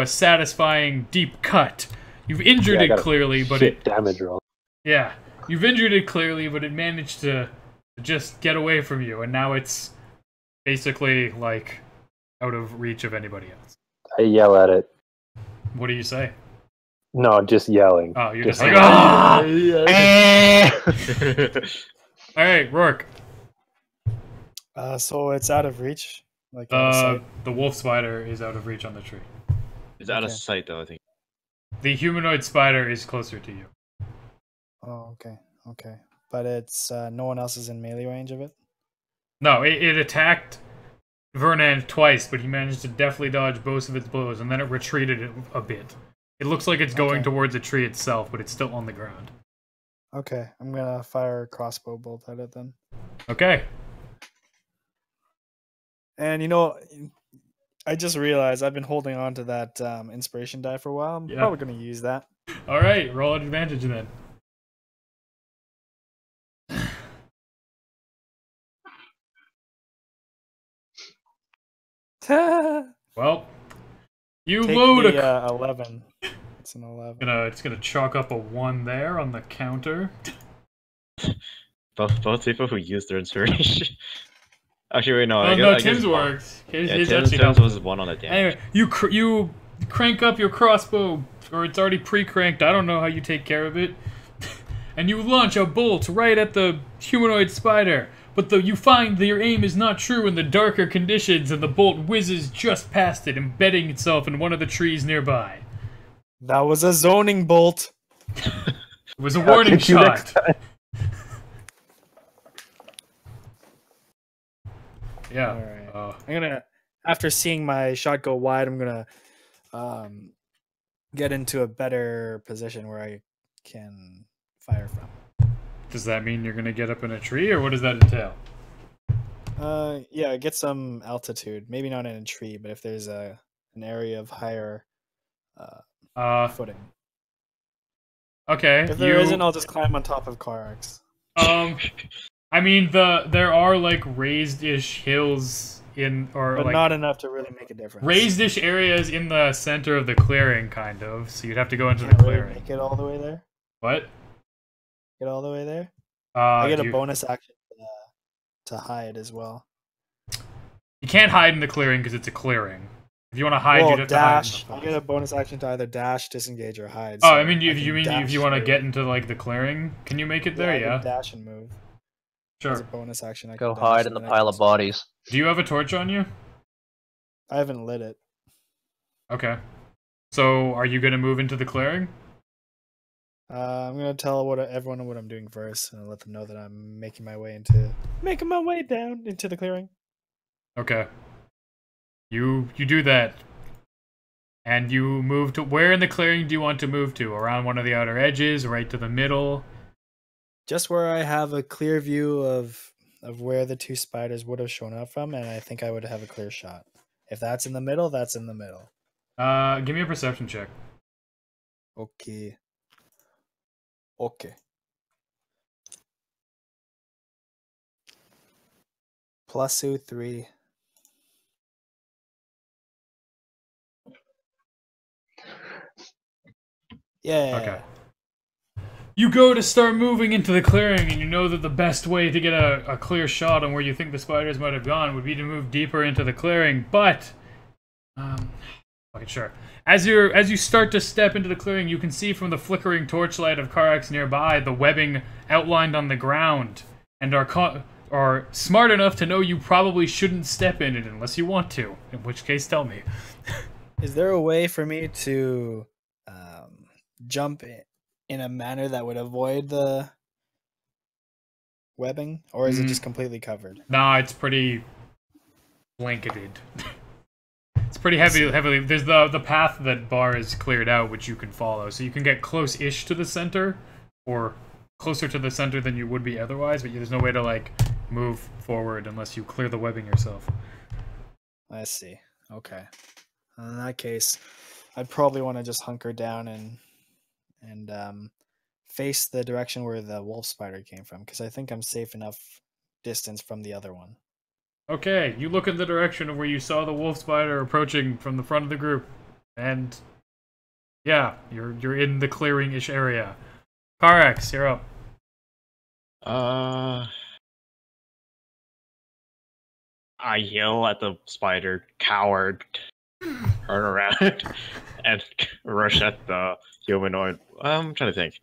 satisfying deep cut. You've injured it clearly, but it damage roll. Yeah, you've injured it clearly, but it managed to just get away from you, and now it's basically like out of reach of anybody else. I yell at it. What do you say? No, just yelling. Oh, you're just like, ah! All right, Rourke. So it's out of reach. Like the wolf spider is out of reach on the tree. It's out of sight, though, I think. The humanoid spider is closer to you. Oh, okay. But it's no one else is in melee range of it? No, it attacked Vernon twice, but he managed to deftly dodge both of its blows, and then it retreated a bit. It looks like it's going towards the tree itself, but it's still on the ground. Okay, I'm gonna fire a crossbow bolt at it then. Okay. And I just realized I've been holding on to that inspiration die for a while. I'm probably going to use that. All right, roll an advantage then. Well, you load a 11. It's an 11. It's gonna chalk up a 1 there on the counter. Both people who used their inspiration. Actually, wait, no. No, Tim's worked. Tim's was 1 on the damage. Anyway, you crank up your crossbow, or it's already pre-cranked. I don't know how you take care of it. And you launch a bolt right at the humanoid spider. But you find that your aim is not true in the darker conditions, and the bolt whizzes just past it, embedding itself in one of the trees nearby. That was a zoning bolt. It was a warning shot. Yeah. All right. I'm gonna, after seeing my shot go wide, I'm gonna get into a better position where I can fire from. Does that mean you're gonna get up in a tree, or what does that entail? Yeah, get some altitude. Maybe not in a tree, but if there's an area of higher footing. Okay. If there isn't, I'll just climb on top of Karax. I mean, there are like raised-ish hills but not enough to really make a difference. Raised-ish areas in the center of the clearing, kind of. So you'd have to go into the clearing. Really make it all the way there. What? Get all the way there. I get a bonus action to hide as well. You can't hide in the clearing because it's a clearing. If you want to hide, you'd have dash. to hide. I get a bonus action to either dash, disengage, or hide. Oh, I mean, if you want to get into like the clearing, can you make it there? Yeah. I can dash and move. Sure. As a bonus action, I go hide in the pile of bodies. Do you have a torch on you? I haven't lit it. Okay. So, are you gonna move into the clearing? I'm gonna tell everyone what I'm doing first, and let them know that I'm making my way down into the clearing. Okay. You do that. And you move to... Where in the clearing do you want to move to? Around one of the outer edges? Right to the middle? Just where I have a clear view of where the two spiders would have shown up from, and I think I would have a clear shot. If that's in the middle, that's in the middle. Give me a perception check. Okay. Okay. +3. Yeah. Okay. You go to start moving into the clearing, and you know that the best way to get a clear shot on where you think the spiders might have gone would be to move deeper into the clearing, but... okay, sure. As you start to step into the clearing, you can see from the flickering torchlight of Karax nearby the webbing outlined on the ground, and are smart enough to know you probably shouldn't step in it unless you want to, in which case tell me. Is there a way for me to jump in a manner that would avoid the webbing, or is it just completely covered? Nah, it's pretty blanketed. It's pretty heavily. There's the path that Bar is cleared out, which you can follow, so you can get close-ish to the center, or closer to the center than you would be otherwise. But there's no way to like move forward unless you clear the webbing yourself. I see. Okay. In that case, I'd probably want to just hunker down and face the direction where the wolf spider came from, because I think I'm safe enough distance from the other one. Okay, you look in the direction of where you saw the wolf spider approaching from the front of the group, and yeah, you're in the clearing-ish area. Karax, you're up. I yell at the spider, coward, turn around, and rush at the humanoid. I'm trying to think.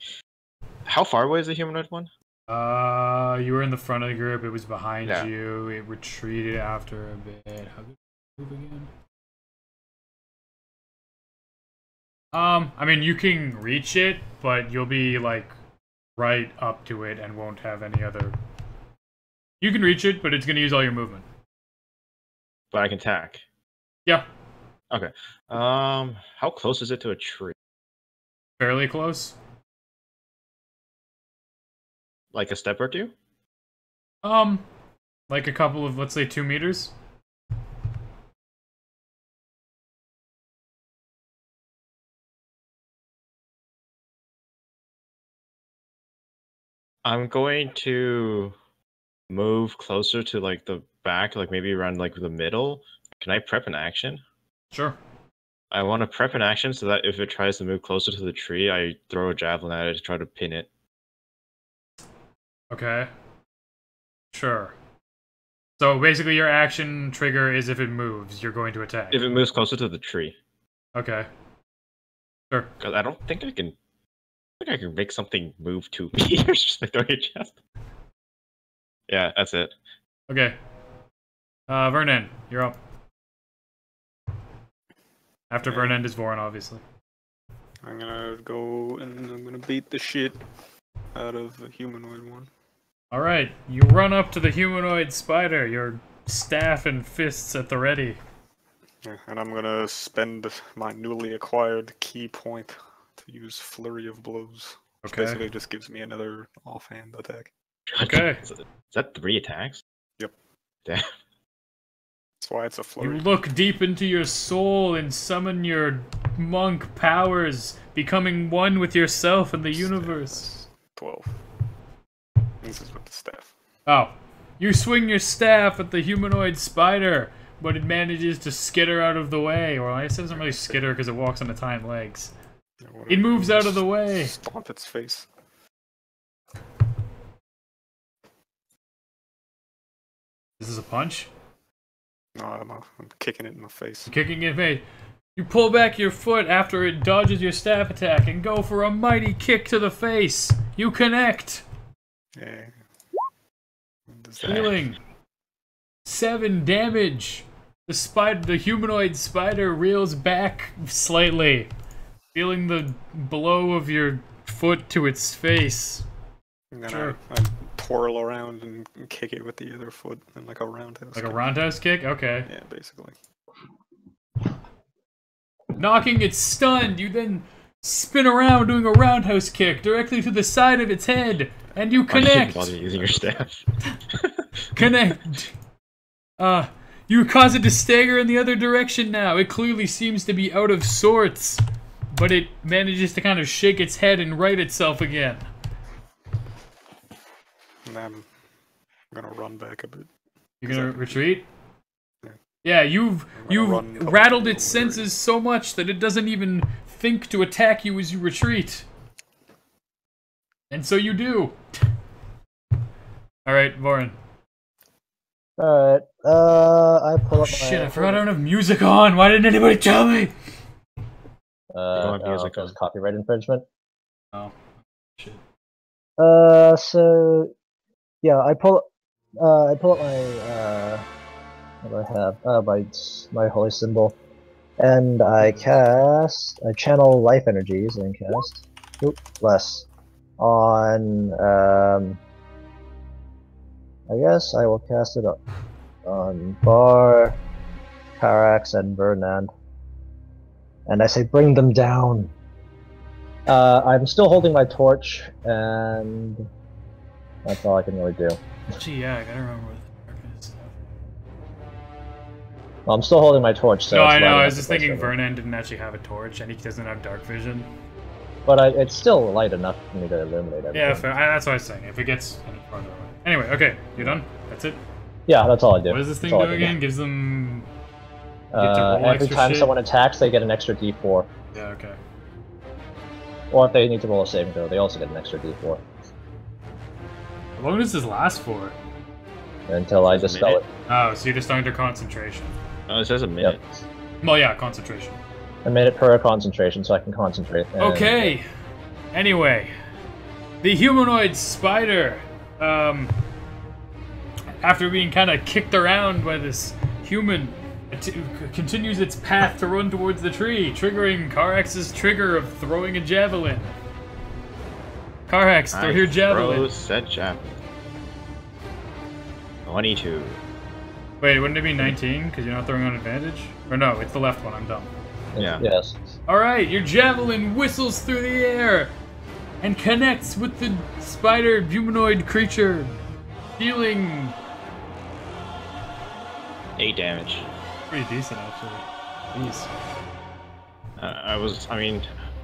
How far away is the humanoid one? You were in the front of the group, it was behind Yeah. you, it retreated after a bit. How did it move again? I mean, you can reach it, but you'll be, like, right up to it and won't have any other... You can reach it, but it's gonna use all your movement. But I can attack. Yeah. Okay. How close is it to a tree? Fairly close. Like a step or two? Like a couple of, let's say, 2 meters. I'm going to move closer to like the back, like maybe around like the middle. Can I prep an action? Sure. I want to prep an action so that if it tries to move closer to the tree, I throw a javelin at it to try to pin it. Okay. Sure. So basically your action trigger is if it moves, you're going to attack. If it moves closer to the tree. Okay. Sure. Because I don't think I can... I think I can make something move 2 meters just like throwing a javelin. Yeah, that's it. Okay. Vernon, you're up. After Vernon is Voron, obviously. I'm gonna go and I'm gonna beat the shit out of the humanoid one. Alright, you run up to the humanoid spider, your staff and fists at the ready. Yeah, and I'm gonna spend my newly acquired key point to use Flurry of Blows. Which Okay. basically just gives me another offhand attack. Okay. Is that 3 attacks? Yep. Damn. That's why it's a You flurry. look deep into your soul and summon your monk powers, becoming one with yourself and the universe. 12. This is with the staff. Oh. You swing your staff at the humanoid spider, but it manages to skitter out of the way. Or I guess it doesn't really skitter because it walks on its hind legs. Yeah, It moves out of the way. Stomp its face. This is a punch? No, I'm kicking it in the face. Kicking it made. You pull back your foot after it dodges your staff attack and go for a mighty kick to the face. You connect. Yeah. What does that- Healing 7 damage. the humanoid spider reels back slightly, feeling the blow of your foot to its face. And then Sure. I twirl around and kick it with the other foot in like a roundhouse. Like a kick. roundhouse kick? Okay. Yeah, basically. Knocking it stunned, you then spin around doing a roundhouse kick directly to the side of its head, and you Why didn't connect. bother using your staff? Connect. You cause it to stagger in the other direction now. It clearly seems to be out of sorts, but it manages to kind of shake its head and right itself again. And I'm gonna run back a bit. You're gonna retreat? Yeah. Yeah, you've run rattled over its senses so much that it doesn't even think to attack you as you retreat. And so you do. Alright, Vorin. Alright, I pull up my... Shit, I forgot I don't have music on. Why didn't anybody tell me? don't have music because on. copyright infringement. Oh, shit. So... Yeah, I pull up my, what do I have? My holy symbol. And I channel life energies and cast, less, on, I guess I will cast it on Bar, Karax, and Vernan. And I say, bring them down. I'm still holding my torch, and that's all I can really do. Gee, yeah, I gotta remember what the darkness is. Well, I'm still holding my torch, so No, it's I know, light I enough was to just place thinking it. Vernon didn't actually have a torch, and he doesn't have dark vision. But it's still light enough for me to illuminate everything. Yeah, fair. That's what I was saying. If it gets any farther away. Anyway, okay, you done? That's it? Yeah, that's all I do. What does this thing That's all do I again? Gives them... get to roll Every extra time shit? someone attacks, they get an extra d4. Yeah, okay. Or if they need to roll a saving throw, they also get an extra d4. How long does this last for? Until I Just a dispel it. Oh, so you're just under concentration. Oh, it says a minute. Well, yeah, concentration. A minute per concentration, so I can concentrate. And Okay. Anyway, the humanoid spider, after being kind of kicked around by this human, it continues its path to run towards the tree, triggering Karax's trigger of throwing a javelin. Karax, throw your javelin. Throw said javelin. 22. Wait, wouldn't it be 19? Because you're not throwing on advantage? Or no, it's the left one, I'm dumb. Yeah. Yes. Alright, your javelin whistles through the air and connects with the spider humanoid creature, dealing 8 damage. pretty decent actually. Jeez.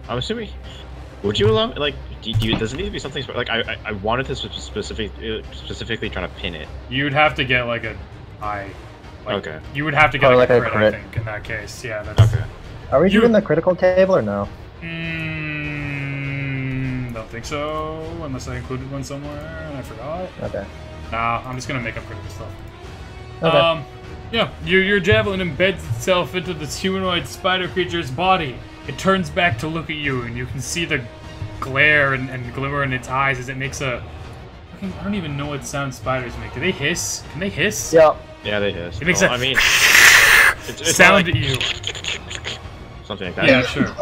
I'm assuming. Would you allow, like, does it need to be something, like, I wanted to specifically try to pin it. You'd have to get like a eye. Like, Okay. You would have to get Or like, like a a crit, I crit. think, in that case. Yeah, that's... Okay. Are we You- doing the critical table or no? Don't think so, unless I included one somewhere and I forgot. Okay. Nah, I'm just gonna make up critical stuff. Okay. Yeah, your javelin embeds itself into this humanoid spider creature's body. It turns back to look at you, and you can see the glare and glimmer in its eyes as it makes a... I don't even know what sound spiders make. Do they hiss? Can they hiss? Yeah. Yeah, they hiss. It makes Well, a I mean, it's sound not at you. something like that. Yeah, sure.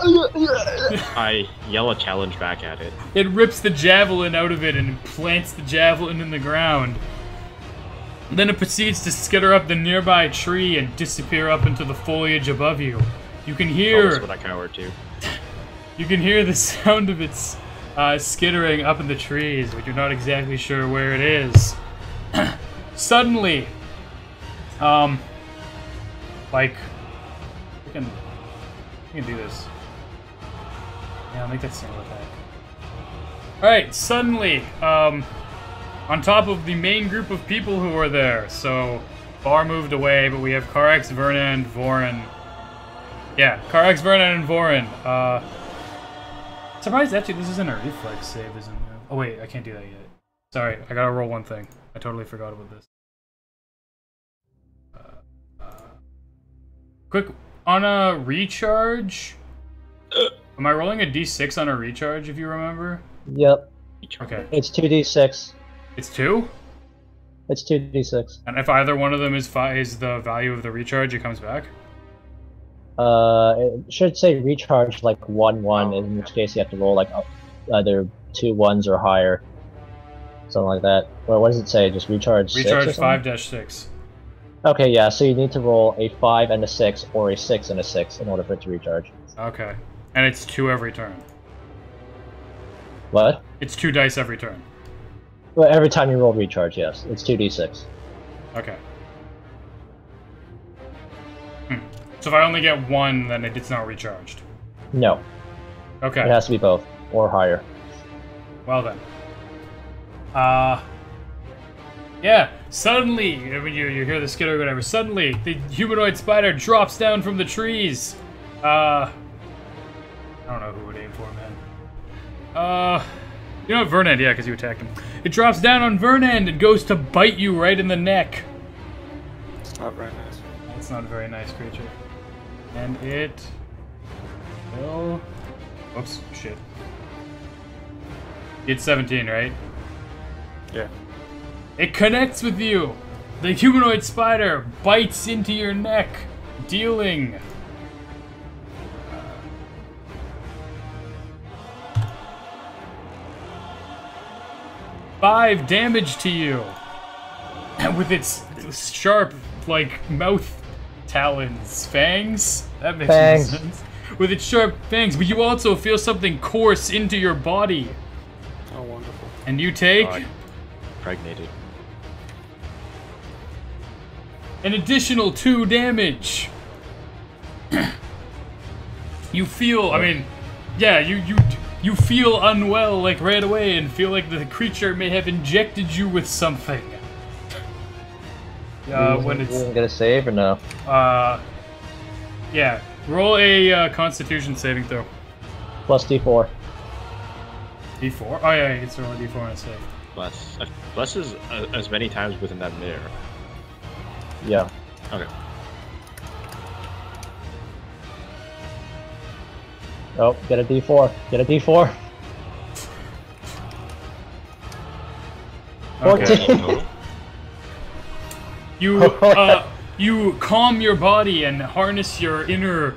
I yell a challenge back at it. It rips the javelin out of it and plants the javelin in the ground. Then it proceeds to skitter up the nearby tree and disappear up into the foliage above you. You can Oh, hear... that's what I cower to. You can hear the sound of its skittering up in the trees, but you're not exactly sure where it is. Suddenly, like, we can do this. Yeah, I'll make that single attack. Alright, suddenly, on top of the main group of people who are there, so Bar moved away, but we have Karax, Vernon, and Vorin. Yeah, Karax, Vernon, and Vorin. Surprised actually this isn't a reflex save, isn't it? Oh wait, I can't do that yet. Sorry, I gotta roll one thing. I totally forgot about this. Quick, on a recharge, am I rolling a d6 on a recharge if you remember? Yep. Okay, It's 2d6. it's 2? It's 2d6. And if either one of them is the value of the recharge, it comes back? It should say recharge like 1-1, in which case you have to roll like either 2 1s or higher. Something like that. Well, what does it say? Just recharge 5 6 5-6. Okay, yeah, so you need to roll a 5 and a 6, or a 6 and a 6 in order for it to recharge. Okay. And it's 2 every turn. What? It's 2 dice every turn. Well, every time you roll recharge, yes. It's 2d6. Okay. So if I only get 1, then it's not recharged. No. Okay. It has to be both, or higher. Well then. Yeah, suddenly, when you hear the skitter or whatever, suddenly the humanoid spider drops down from the trees. I don't know who would aim for, man. You know what, Vernand, yeah, because you attacked him. It drops down on Vernand and goes to bite you right in the neck. It's not very nice. That's not a very nice creature. And it will... Oops, shit. It's 17, right? Yeah. It connects with you! The humanoid spider bites into your neck, dealing... 5 damage to you! And with its sharp, like, mouth talons. Fangs? That makes Fangs. sense. With its sharp fangs, but you also feel something course into your body. Oh, wonderful. And you take... Impregnated. an additional 2 damage. You feel, I mean, yeah, you feel unwell, like, right away, and feel like the creature may have injected you with something. When it's... You get a save or no? Yeah. Roll a Constitution saving throw. Plus d4. D4? Oh yeah, you can throw a D4 on a save. Bless. Bless is as many times within that mirror. Yeah. Okay. Oh, get a d4. Get a d4. Okay. 14. You calm your body and harness your inner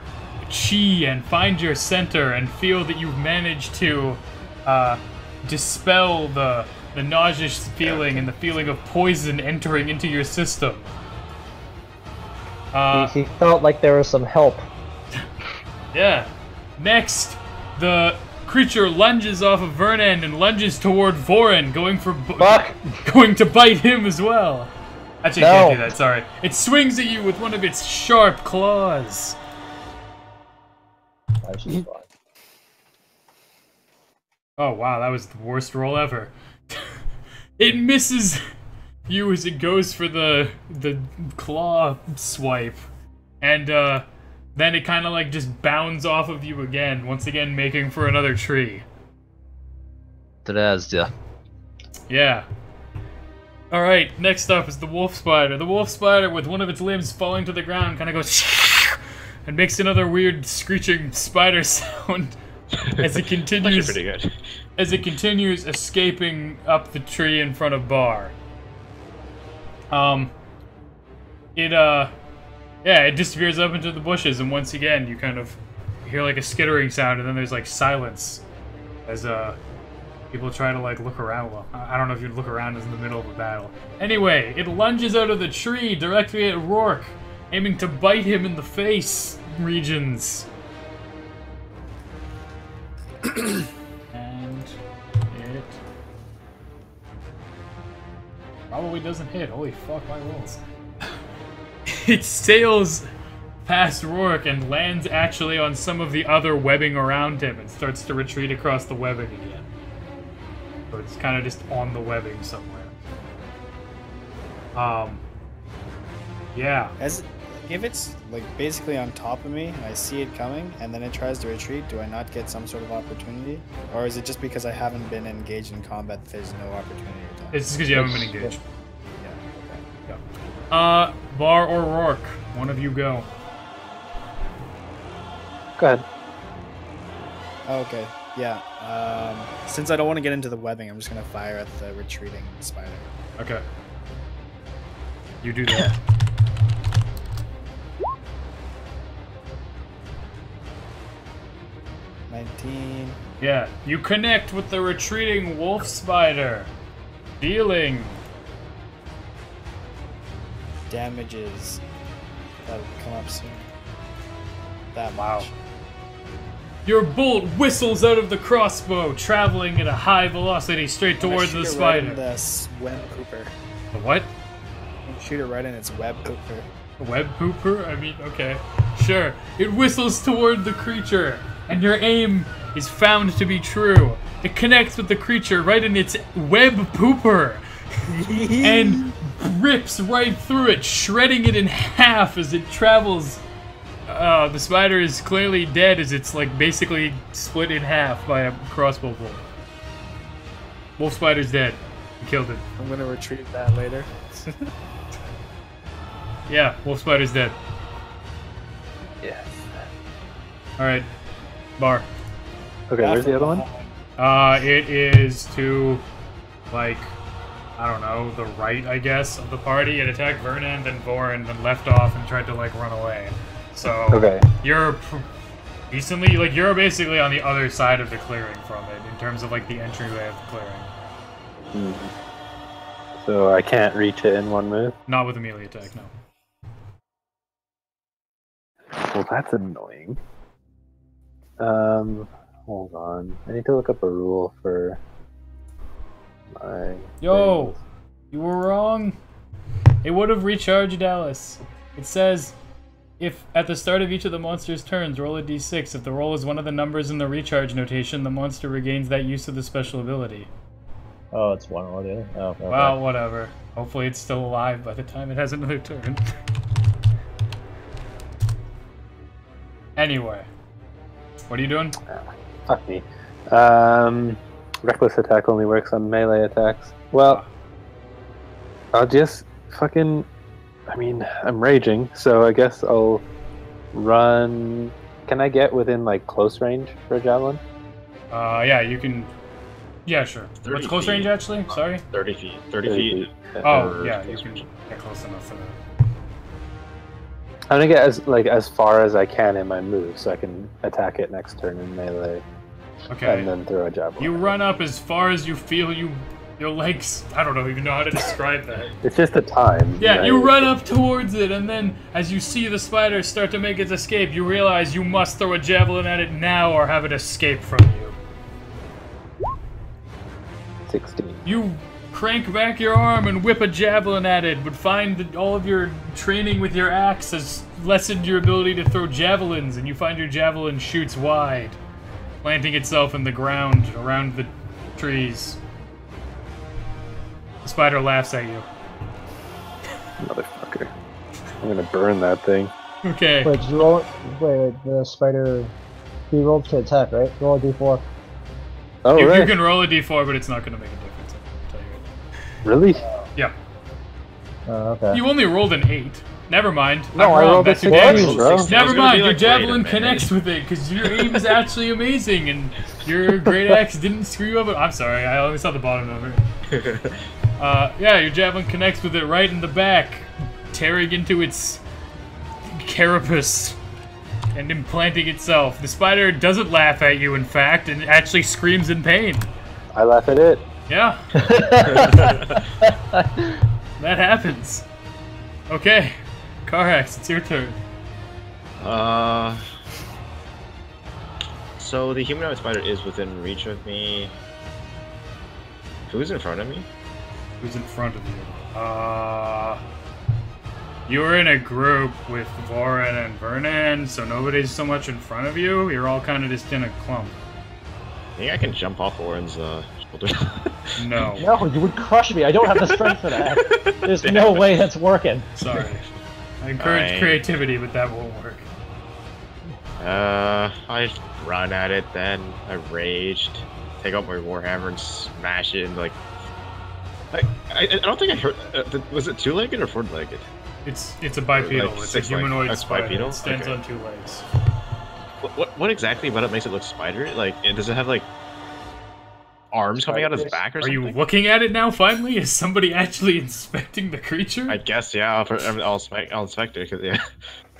chi and find your center and feel that you've managed to dispel the nauseous feeling and the feeling of poison entering into your system. He felt like there was some help. Yeah. Next, the creature lunges off of Vernand and lunges toward Voren, going to bite him as well. Actually, I can't do that, sorry. It swings at you with one of its sharp claws. Oh wow, that was the worst roll ever. It misses you as it goes for the claw swipe. And then it kind of like just bounds off of you again, once again making for another tree. Yeah. Alright, next up is the wolf spider. The wolf spider, with one of its limbs falling to the ground, kind of goes and makes another weird screeching spider sound as it continues. Pretty good. As it continues escaping up the tree in front of Bar. It disappears up into the bushes, and once again you kind of hear like a skittering sound, and then there's like silence as people try to like look around. Well, I don't know if you'd look around as in the middle of a battle. Anyway, it lunges out of the tree directly at Rourke, aiming to bite him in the face regions. And it probably doesn't hit. Holy fuck, my rolls. It sails past Rourke and lands actually on some of the other webbing around him and starts to retreat across the webbing again. So it's kind of just on the webbing somewhere. Yeah. If it's like basically on top of me, I see it coming, and then it tries to retreat, do I not get some sort of opportunity? Or is it just because I haven't been engaged in combat that there's no opportunity at all? It's just because you haven't been engaged. Yeah, okay. Yeah. Bar or Rourke, one of you go. Go ahead. Okay, yeah. Since I don't want to get into the webbing, I'm just going to fire at the retreating spider. Okay. You do that. Yeah, you connect with the retreating wolf spider, dealing damages. That'll come up soon. That wow. much. Your bolt whistles out of the crossbow, traveling at a high velocity straight towards the spider. Right in the web pooper. The what? Shoot it right in its web pooper. A web pooper? I mean, okay. Sure. It whistles toward the creature, and your aim is found to be true. It connects with the creature right in its web pooper, and rips right through it, shredding it in half as it travels. The spider is clearly dead as it's like basically split in half by a crossbow bolt. Wolf spider's dead. You killed it. I'm gonna retrieve that later. Yeah, wolf spider's dead. Yes. Alright. Bar. Okay, where's the other one? It is to, like, I don't know, the right, I guess, of the party. It attacked Vernon, then Vorin, then left off and tried to, like, run away. So, Okay. you're decently, like, you're basically on the other side of the clearing from it, in terms of, like, the entryway of the clearing. So I can't reach it in one move? Not with a melee attack, no. Well, that's annoying. Hold on. I need to look up a rule for my... Yo! things. You were wrong. It would have recharged Alice. It says, if at the start of each of the monster's turns, roll a d6. If the roll is one of the numbers in the recharge notation, the monster regains that use of the special ability. Oh, it's one or the other. Oh, okay. Well, whatever. Hopefully it's still alive by the time it has another turn. Anyway. What are you doing? Fuck me. Reckless attack only works on melee attacks. Well, I'll just fucking... I mean, I'm raging, so I guess I'll run... Can I get within, like, close range for a javelin? Yeah, you can... Yeah, sure. What's close feet. range, actually? Sorry? 30 feet. 30 feet. Oh, or yeah, you close can range. get close enough for that. I'm gonna get as far as I can in my move, so I can attack it next turn in melee, Okay. and then throw a javelin. You run up as far as you feel your legs... I don't even know how to describe that. It's just a time. Yeah, right? you run up towards it, and then as you see the spider start to make its escape, you realize you must throw a javelin at it now or have it escape from you. 16. You crank back your arm and whip a javelin at it, but find that all of your training with your axe has lessened your ability to throw javelins, and you find your javelin shoots wide, planting itself in the ground around the trees. The spider laughs at you. Motherfucker. I'm gonna burn that thing. Okay. Wait, did you roll? Wait, the spider. He rolled to attack, right? Roll a d4. Oh, You right. can roll a d4, but it's not going to make a difference. I'll tell you. Really? Yeah. Okay. You only rolled an 8. Never mind. No, I'm I wrong. rolled a That's your 16, damage. bro. Never gonna mind. be Your like, wait a javelin minute. connects with it because your aim is actually amazing, and your great axe didn't screw you up. I'm sorry. I only saw the bottom of it. Yeah, your javelin connects with it right in the back, tearing into its carapace and implanting itself. The spider doesn't laugh at you, in fact, and actually screams in pain. I laugh at it. Yeah. That happens. Okay. Karax, it's your turn. So the humanoid spider is within reach of me. Who's in front of me? Who's in front of you? You're in a group with Vorin and Vernon, so nobody's so much in front of you. You're all kind of just in a clump. I think I can jump off Oren's shoulder. No. No, you would crush me. I don't have the strength for that. There's no way that's working. Sorry. I encourage Fine. creativity, but that won't work. I run at it then. I raged. Take out my warhammer and smash it and like... I don't think I heard... was it two-legged or four-legged? It's a bipedal. Like it's a six legs. humanoid That's spider. bipedal? It stands Okay. on 2 legs. What exactly about it makes it look spider? Like, does it have like... arms coming out of his back or Are something? you looking at it now? Finally, is somebody actually inspecting the creature? I guess, yeah. I'll inspect it, because, yeah.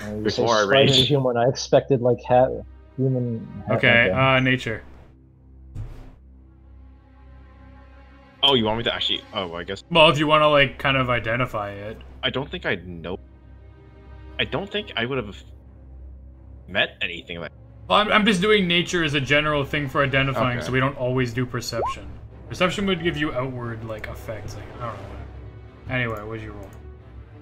You say Before I spider rage. human. I expected like human. Okay, nature. Oh, you want me to actually... Oh, I guess... Well, if you want to, like, kind of identify it. I don't think I'd know... I don't think I would have met anything like... Well, I'm just doing nature as a general thing for identifying, Okay. so we don't always do perception. Perception would give you outward, like, effects. Like, I don't know. Anyway, what'd you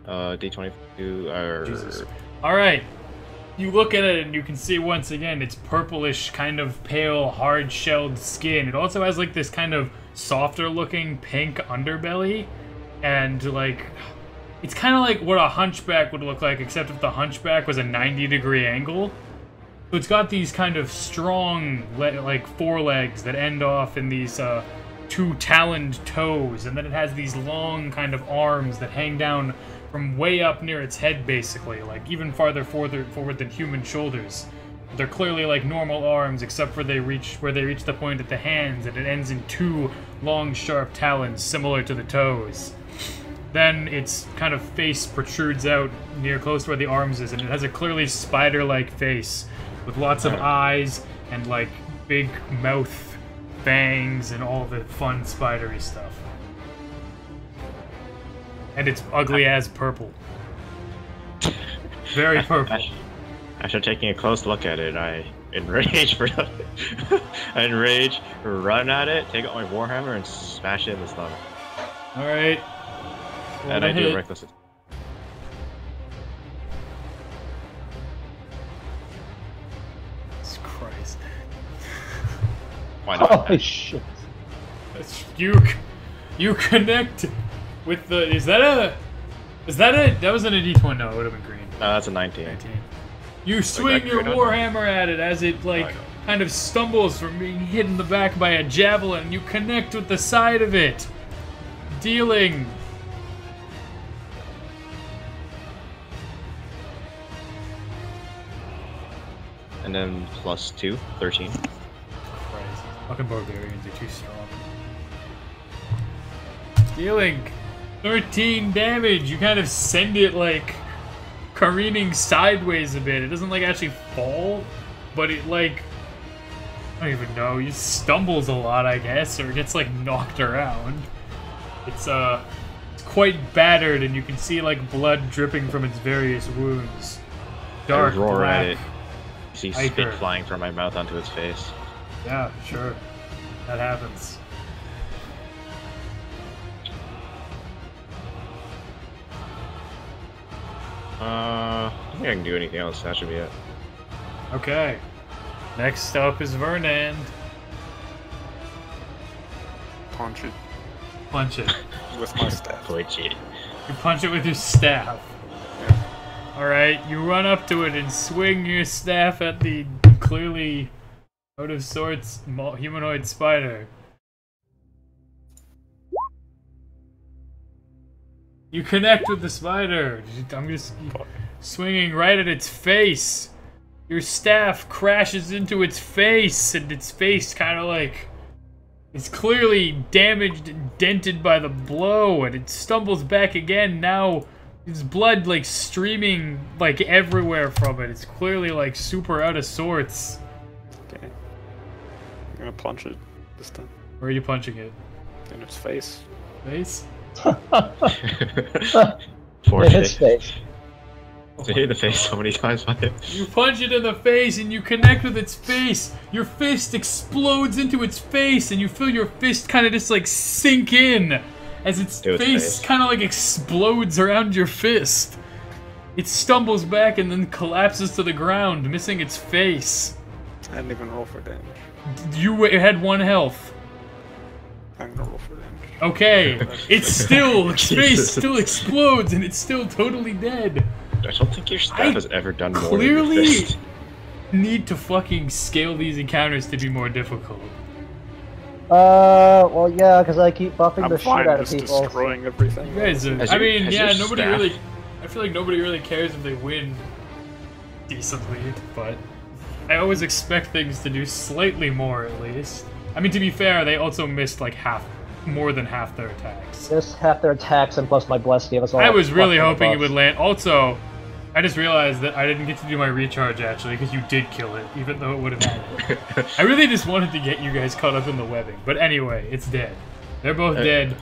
roll? D22, Jesus. Alright. You look at it and you can see once again it's purplish, kind of pale, hard-shelled skin. It also has like this kind of softer looking pink underbelly. And like, it's kind of like what a hunchback would look like, except if the hunchback was a 90-degree angle. So it's got these kind of strong, like, forelegs that end off in these two taloned toes. And then it has these long kind of arms that hang down from way up near its head, basically, like even farther forward than human shoulders. They're clearly like normal arms, except for they reach the point at the hands, and it ends in two long, sharp talons similar to the toes. Then its kind of face protrudes out near close to where the arms is, and it has a clearly spider-like face with lots of eyes and like big mouth, fangs, and all the fun spidery stuff. And it's ugly as purple. Very purple. After taking a close look at it, I enrage, run at it, take out my warhammer, and smash it in the stomach. Alright. And I do a reckless. Jesus Christ. Why not? Holy shit! You connect with the. That wasn't a D20. No, it would have been green. No, that's a 19. 19. You swing your warhammer at it as it like kind of stumbles from being hit in the back by a javelin. You connect with the side of it, dealing. And then +2, 13. Christ, fucking barbarians are too strong. Dealing 13 damage. You kind of send it like careening sideways a bit. It doesn't like actually fall, but it like, I don't even know, it stumbles a lot, I guess, or it gets like knocked around. It's quite battered, and you can see like blood dripping from its various wounds. Dark I roar black. at it. See spit flying from my mouth onto its face. Yeah, sure. That happens. I don't think I can do anything else. That should be it. Okay. Next up is Vernand. Punch it Punch it. with my staff. Punch it. You punch it with your staff. Alright, you run up to it and swing your staff at the clearly out of sorts humanoid spider. You connect with the spider. I'm just swinging right at its face. Your staff crashes into its face, and its face kind of like is clearly damaged and dented by the blow, and it stumbles back again. Now there's blood like streaming like everywhere from it. It's clearly like super out of sorts. Okay. I'm gonna punch it this time. Where are you punching it? In its face. Face? Poor In his shit. face. I hit the face so many times by it. You punch it in the face and you connect with its face. Your fist explodes into its face, and you feel your fist kind of just like sink in as its face kind of like explodes around your fist. It stumbles back and then collapses to the ground, missing its face. I didn't even roll for damage. You had 1 health. I'm gonna roll for damage. Okay, its face still explodes, and it's still totally dead. I don't think your staff has ever done more Clearly than your fist. need to fucking scale these encounters to be more difficult. Well, yeah, because I keep buffing I'm the shit fine out of just people. destroying everything. You guys are, Has I your- mean, has yeah, your nobody staff- really, I feel like nobody really cares if they win decently, but I always expect things to do slightly more at least. I mean, to be fair, they also missed like more than half their attacks. Just half their attacks and plus my bless gave us all. I was really plus hoping it buffs. would land. Also, I just realized that I didn't get to do my recharge actually because you did kill it, even though it would have happened. I really just wanted to get you guys caught up in the webbing, but anyway, it's dead. They're both dead.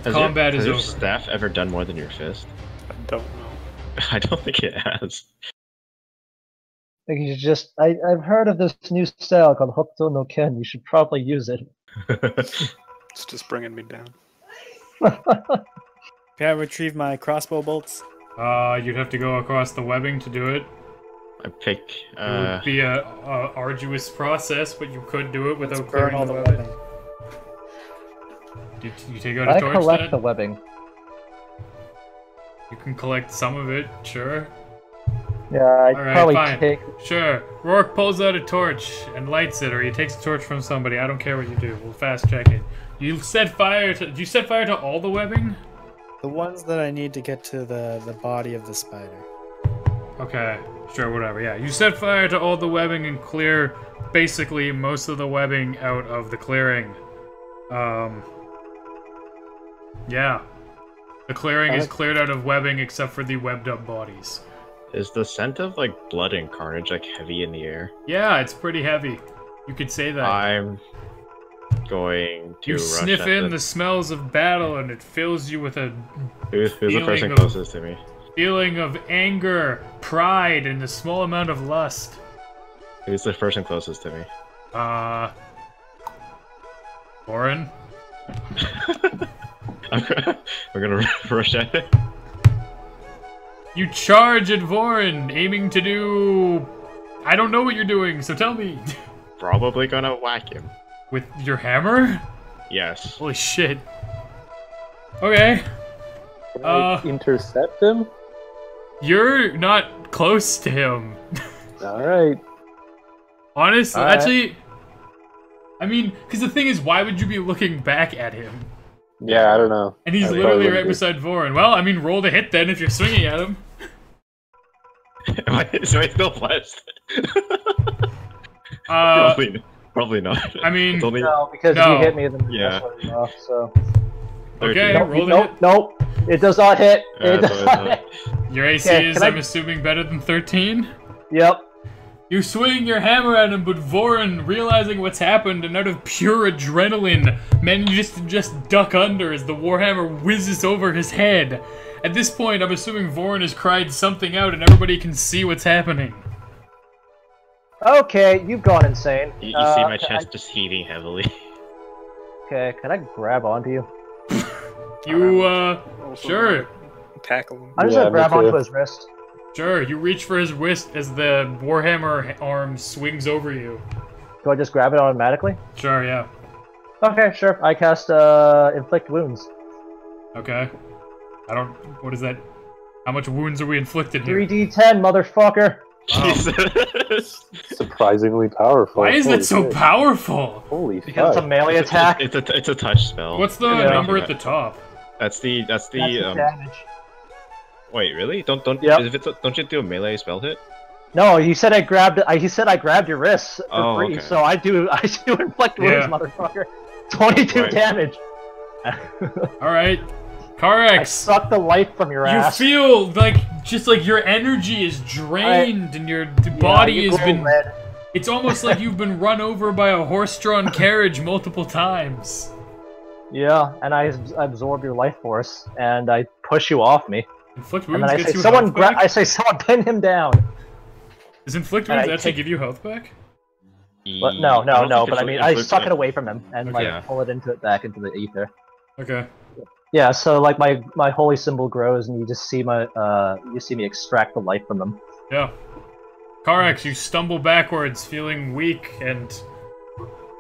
Combat is over. Has your staff ever done more than your fist? I don't know. I don't think it has. I think you should just. I've heard of this new style called Hokuto no Ken. You should probably use it. It's just bringing me down. Can I retrieve my crossbow bolts? You'd have to go across the webbing to do it. I pick. It would be a arduous process, but you could do it Let's without burn clearing all the the webbing. webbing. You take out a I torch collect then? the webbing. You can collect some of it, sure. Yeah, I Alright, probably fine. take. Sure. Rourke pulls out a torch and lights it, or he takes a torch from somebody. I don't care what you do. We'll fast check it. You set fire to. Do you set fire to all the webbing? The ones that I need to get to the body of the spider. Okay. Sure, whatever. Yeah. You set fire to all the webbing and clear basically most of the webbing out of the clearing. Yeah. The clearing is cleared out of webbing except for the webbed up bodies. Is the scent of like blood and carnage like heavy in the air? Yeah, it's pretty heavy. You could say that. I'm going to You rush sniff at in the smells of battle and it fills you with a Who's the feeling person of- closest to me? feeling of anger, pride, and a small amount of lust. Who's the person closest to me? Warren? We're gonna rush at it. You charge at Vorin, aiming to do... I don't know what you're doing, so tell me. Probably gonna whack him. With your hammer? Yes. Holy shit. Okay. Can I intercept him? You're not close to him. Alright. Honestly, Alright. actually... I mean, because the thing is, why would you be looking back at him? Yeah, I don't know. And he's I literally probably right wouldn't be. beside Vorin. Well, I mean, roll to hit then if you're swinging at him. So I still blessed. Probably not. I mean, It's only No, because No. if you hit me, then Yeah. that's what off. So. okay, 13. roll to Nope, hit. nope. It does not hit. It That's does what I not thought. hit. Your AC Okay, is, can I- I'm assuming, better than 13? Yep. You swing your hammer at him, but Vorin, realizing what's happened and out of pure adrenaline, manages to just duck under as the warhammer whizzes over his head. At this point, I'm assuming Vorin has cried something out and everybody can see what's happening. Okay, you've gone insane. You see my can chest just heaving heavily. Okay, can I grab onto you? You, Also, sure. Tackle him. I'm just Yeah, gonna grab me too. onto his wrist. Sure, you reach for his wrist as the warhammer arm swings over you. Do I just grab it automatically? Sure, yeah. Okay, sure. I cast inflict wounds. Okay. What is that? How much wounds are we inflicted here? 3d10, motherfucker. Jesus. Surprisingly powerful. Why is Holy that so shit. powerful? Holy Because it's a fuck. melee attack. It's a touch spell. What's the Yeah. number at the top? That's the That's the damage. Wait, really? Don't Yep. if it's don't you do a melee spell hit? No, you said I grabbed. He said I grabbed your wrists for Oh, free, okay. so I do inflict wounds, Yeah. motherfucker. 22 Right. damage. Alright. I Carex, suck the life from your you ass. feel just like your energy is drained and your body you has glow been... red. It's almost like you've been run over by a horse-drawn carriage multiple times. Yeah, and I absorb your life force, and I push you off me, Inflict and wounds then I gets say, you "Someone health back? I say, someone pin him down." Does inflict and wounds I actually take- give you health back? But no, I don't think but I it's mean, I inflict- suck it away from him and Okay. like pull it back into the ether. Okay. Yeah, so like my holy symbol grows, and you just see me extract the life from them. Yeah. Carex, you stumble backwards, feeling weak and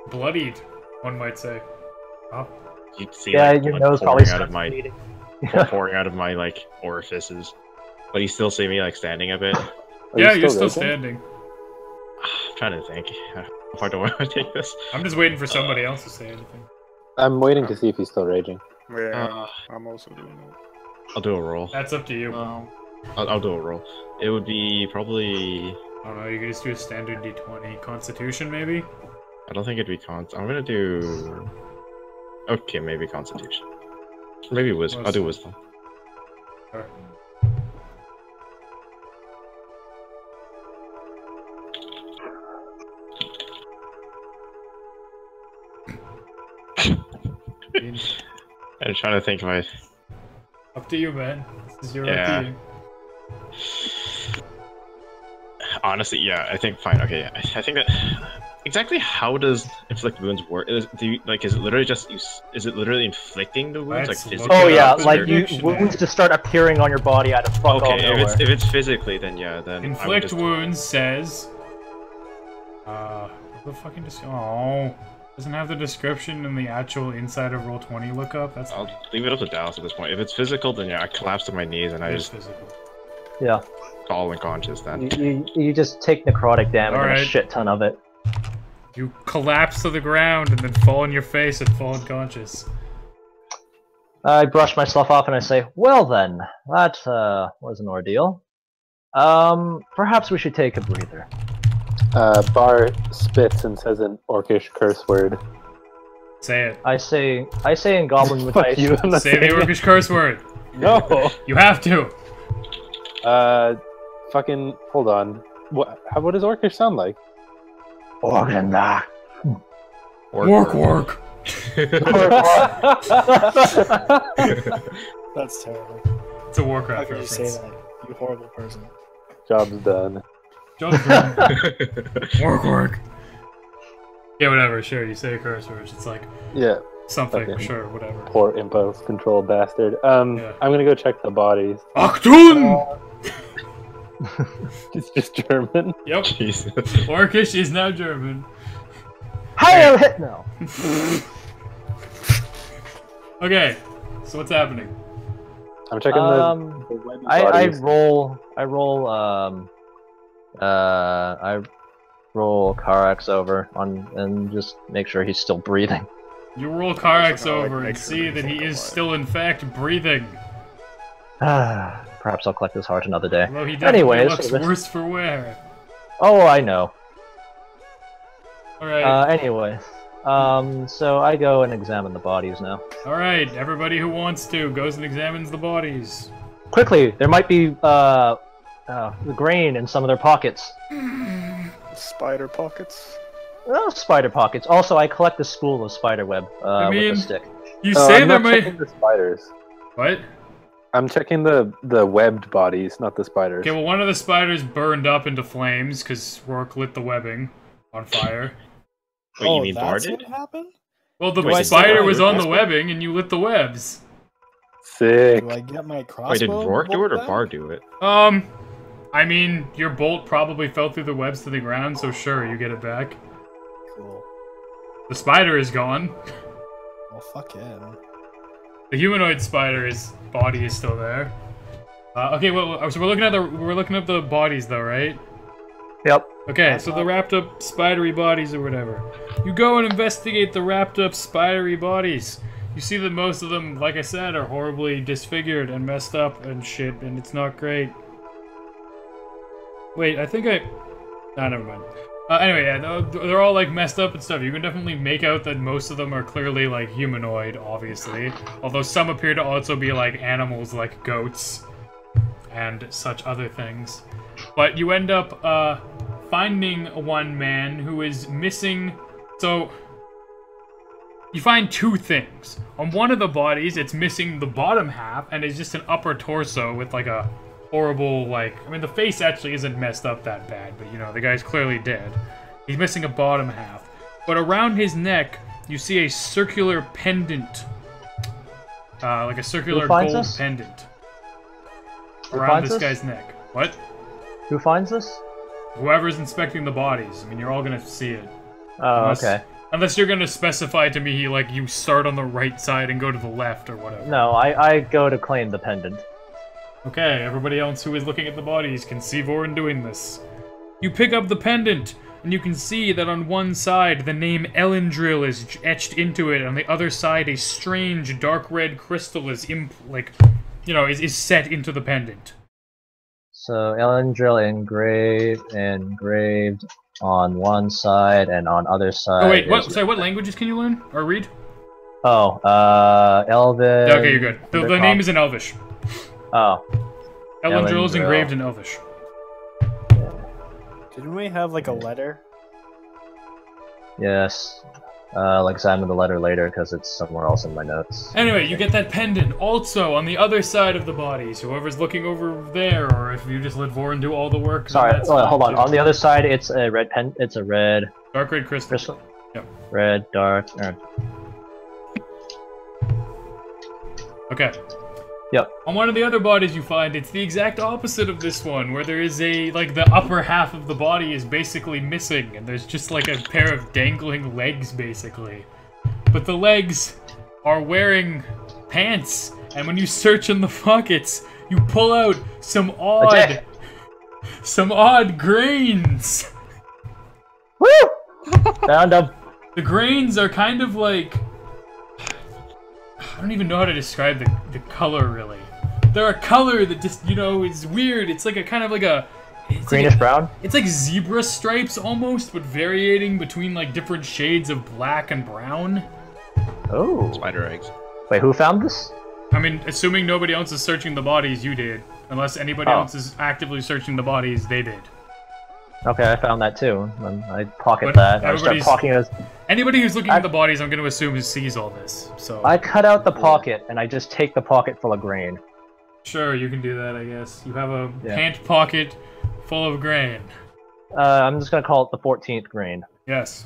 bloodied, one might say. Oh. You see Yeah, like your blood nose pouring probably out starts of my bleeding. pouring out of my like orifices. But you still see me like standing a bit. Are Yeah, you you're still raging? standing. I'm trying to think. How far do I want to take this? I'm just waiting for somebody else to say anything. I'm waiting to see if he's still raging. Yeah, I'm also doing that. I'll do a roll. That's up to you. I'll do a roll. It would be probably I don't know, you could just do a standard d20. Constitution, maybe? I don't think it'd be I'm gonna do. Okay, maybe Constitution. Maybe Wisdom. I'll do Wisdom. Alright. I'm trying to think if I. Up to you, man. This is your Yeah. idea. Honestly, yeah, I think fine. Okay, yeah. I think that exactly how does inflict wounds work? Is it literally just is it literally inflicting the wounds Let's like look physically? Oh yeah, It's like a you dictionary. wounds just start appearing on your body out of fuck all Okay, nowhere. if it's physically, then yeah, then I would Inflict just, wounds says. The fucking oh, doesn't have the description in the actual inside of Roll20 lookup. That's I'll leave it up to Dallas at this point. If it's physical, then yeah, I collapse to my knees and I just physical. Yeah, fall unconscious. Then you just take necrotic damage and a Alright. shit ton of it. You collapse to the ground and then fall on your face and fall unconscious. I brush myself off and I say, "Well then, that was an ordeal. Perhaps we should take a breather." Bar spits and says an orcish curse word. Say it. I say in Goblin Fuck mutation. you, I'm not Say the saying Orcish curse word. that. No. You have to. Fucking hold on. What does orcish sound like? Organda. Work. That's terrible. It's a How Warcraft could you say reference. that? You horrible person. Job's done. Job's done. Work. Yeah, whatever. Sure, you say a curse word. It's like Yeah. something. Okay. Sure, whatever. Poor impulse control bastard. Yeah. I'm gonna go check the bodies. Achtung! It's just German. Yep. Jesus. Orcish is now German. Heil Hitler! Okay, so what's happening? I'm checking Um, the web I bodies. roll Karax over and just make sure he's still breathing. You roll Karax gonna, like, over and make sure see he's that he alive. is still in fact breathing. Perhaps I'll collect his heart another day. Although he definitely Anyways, looks so this- worse for wear. Oh, I know. Alright. Anyways, so I go and examine the bodies now. Alright, everybody who wants to goes and examines the bodies. Quickly, there might be the grain in some of their pockets. Spider pockets. Oh, spider pockets. Also, I collect a spool of spider web with mean- a stick. You Oh, say I'm there not might. checking the spiders. What? I'm checking the webbed bodies, not the spiders. Okay, well, one of the spiders burned up into flames because Rourke lit the webbing on fire. Wait, you mean Bar that's did? what happened? Well, the Wait, did spider Rourke was do on it? the webbing and you lit the webs. Sick. Do I get my crossbow? Wait, did Rourke do it or back? Bar do it? I mean, your bolt probably fell through the webs to the ground, so sure, you get it back. Cool. The spider is gone. Well, fuck him. The humanoid spider's body is still there. Okay, well, so we're looking at the bodies though, right? Yep. Okay, so the wrapped up spidery bodies or whatever. You go and investigate the wrapped up spidery bodies. You see that most of them, like I said, are horribly disfigured and messed up and shit, and it's not great. Wait, I think I... Ah, never mind. Anyway, yeah, they're all, like, messed up and stuff. You can definitely make out that most of them are clearly, like, humanoid, obviously. Although some appear to also be, like, animals like goats and such other things. But you end up, finding one man who is missing... So... You find two things. On one of the bodies, it's missing the bottom half, and it's just an upper torso with, like, a horrible, like... I mean, the face actually isn't messed up that bad, but, you know, the guy's clearly dead. He's missing a bottom half. But around his neck, you see a circular pendant. Like a circular finds gold this? pendant. Who Around finds this this? guy's neck. What? Who finds this? Whoever's inspecting the bodies. I mean, you're all gonna see it. Oh, Unless- okay. Unless you're gonna specify to me, like, you start on the right side and go to the left or whatever. No, I go to claim the pendant. Okay, everybody else who is looking at the bodies can see Vorin doing this. You pick up the pendant, and you can see that on one side the name Elendril is etched into it, on the other side a strange dark red crystal is, is set into the pendant. So Elendril engraved on one side, and on other side. Oh wait, what? is- Sorry, what languages can you learn or read? Oh, Elven. Yeah, okay, you're good. The name is in Elvish. Oh, Elendril is Elendril. engraved in Elvish. Didn't we have like a letter? yes. I'll examine the letter later because it's somewhere else in my notes. Anyway, you get that pendant also on the other side of the bodies. Whoever's looking over there, or if you just let Voran do all the work. then Sorry, that's hold fine, on. too. On the other side, it's a red pen. It's a red Dark red crystal. crystal. Yep. Red, dark. Okay. Yep. On one of the other bodies you find, it's the exact opposite of this one, where there is like, the upper half of the body is basically missing, and there's just like a pair of dangling legs, basically. But the legs are wearing pants, and when you search in the pockets, you pull out some odd grains. Woo! Found them. The grains are kind of like... I don't even know how to describe the color, really. They're a color that just, you know, is weird. It's like a kind of like a... Greenish brown. It's like zebra stripes, almost, but varying between, like, different shades of black and brown. Oh. Spider eggs. Wait, who found this? I mean, assuming nobody else is searching the bodies, you did. Unless anybody else is actively searching the bodies, they did. Okay, I found that too. And I pocket But that. I start everybody's- pocketing it. Anybody who's looking at the bodies, I'm going to assume sees all this, so... I cut out the pocket and I just take the pocket full of grain. Sure, you can do that, I guess. You have a Yeah. pant pocket full of grain. I'm just gonna call it the 14th grain. Yes.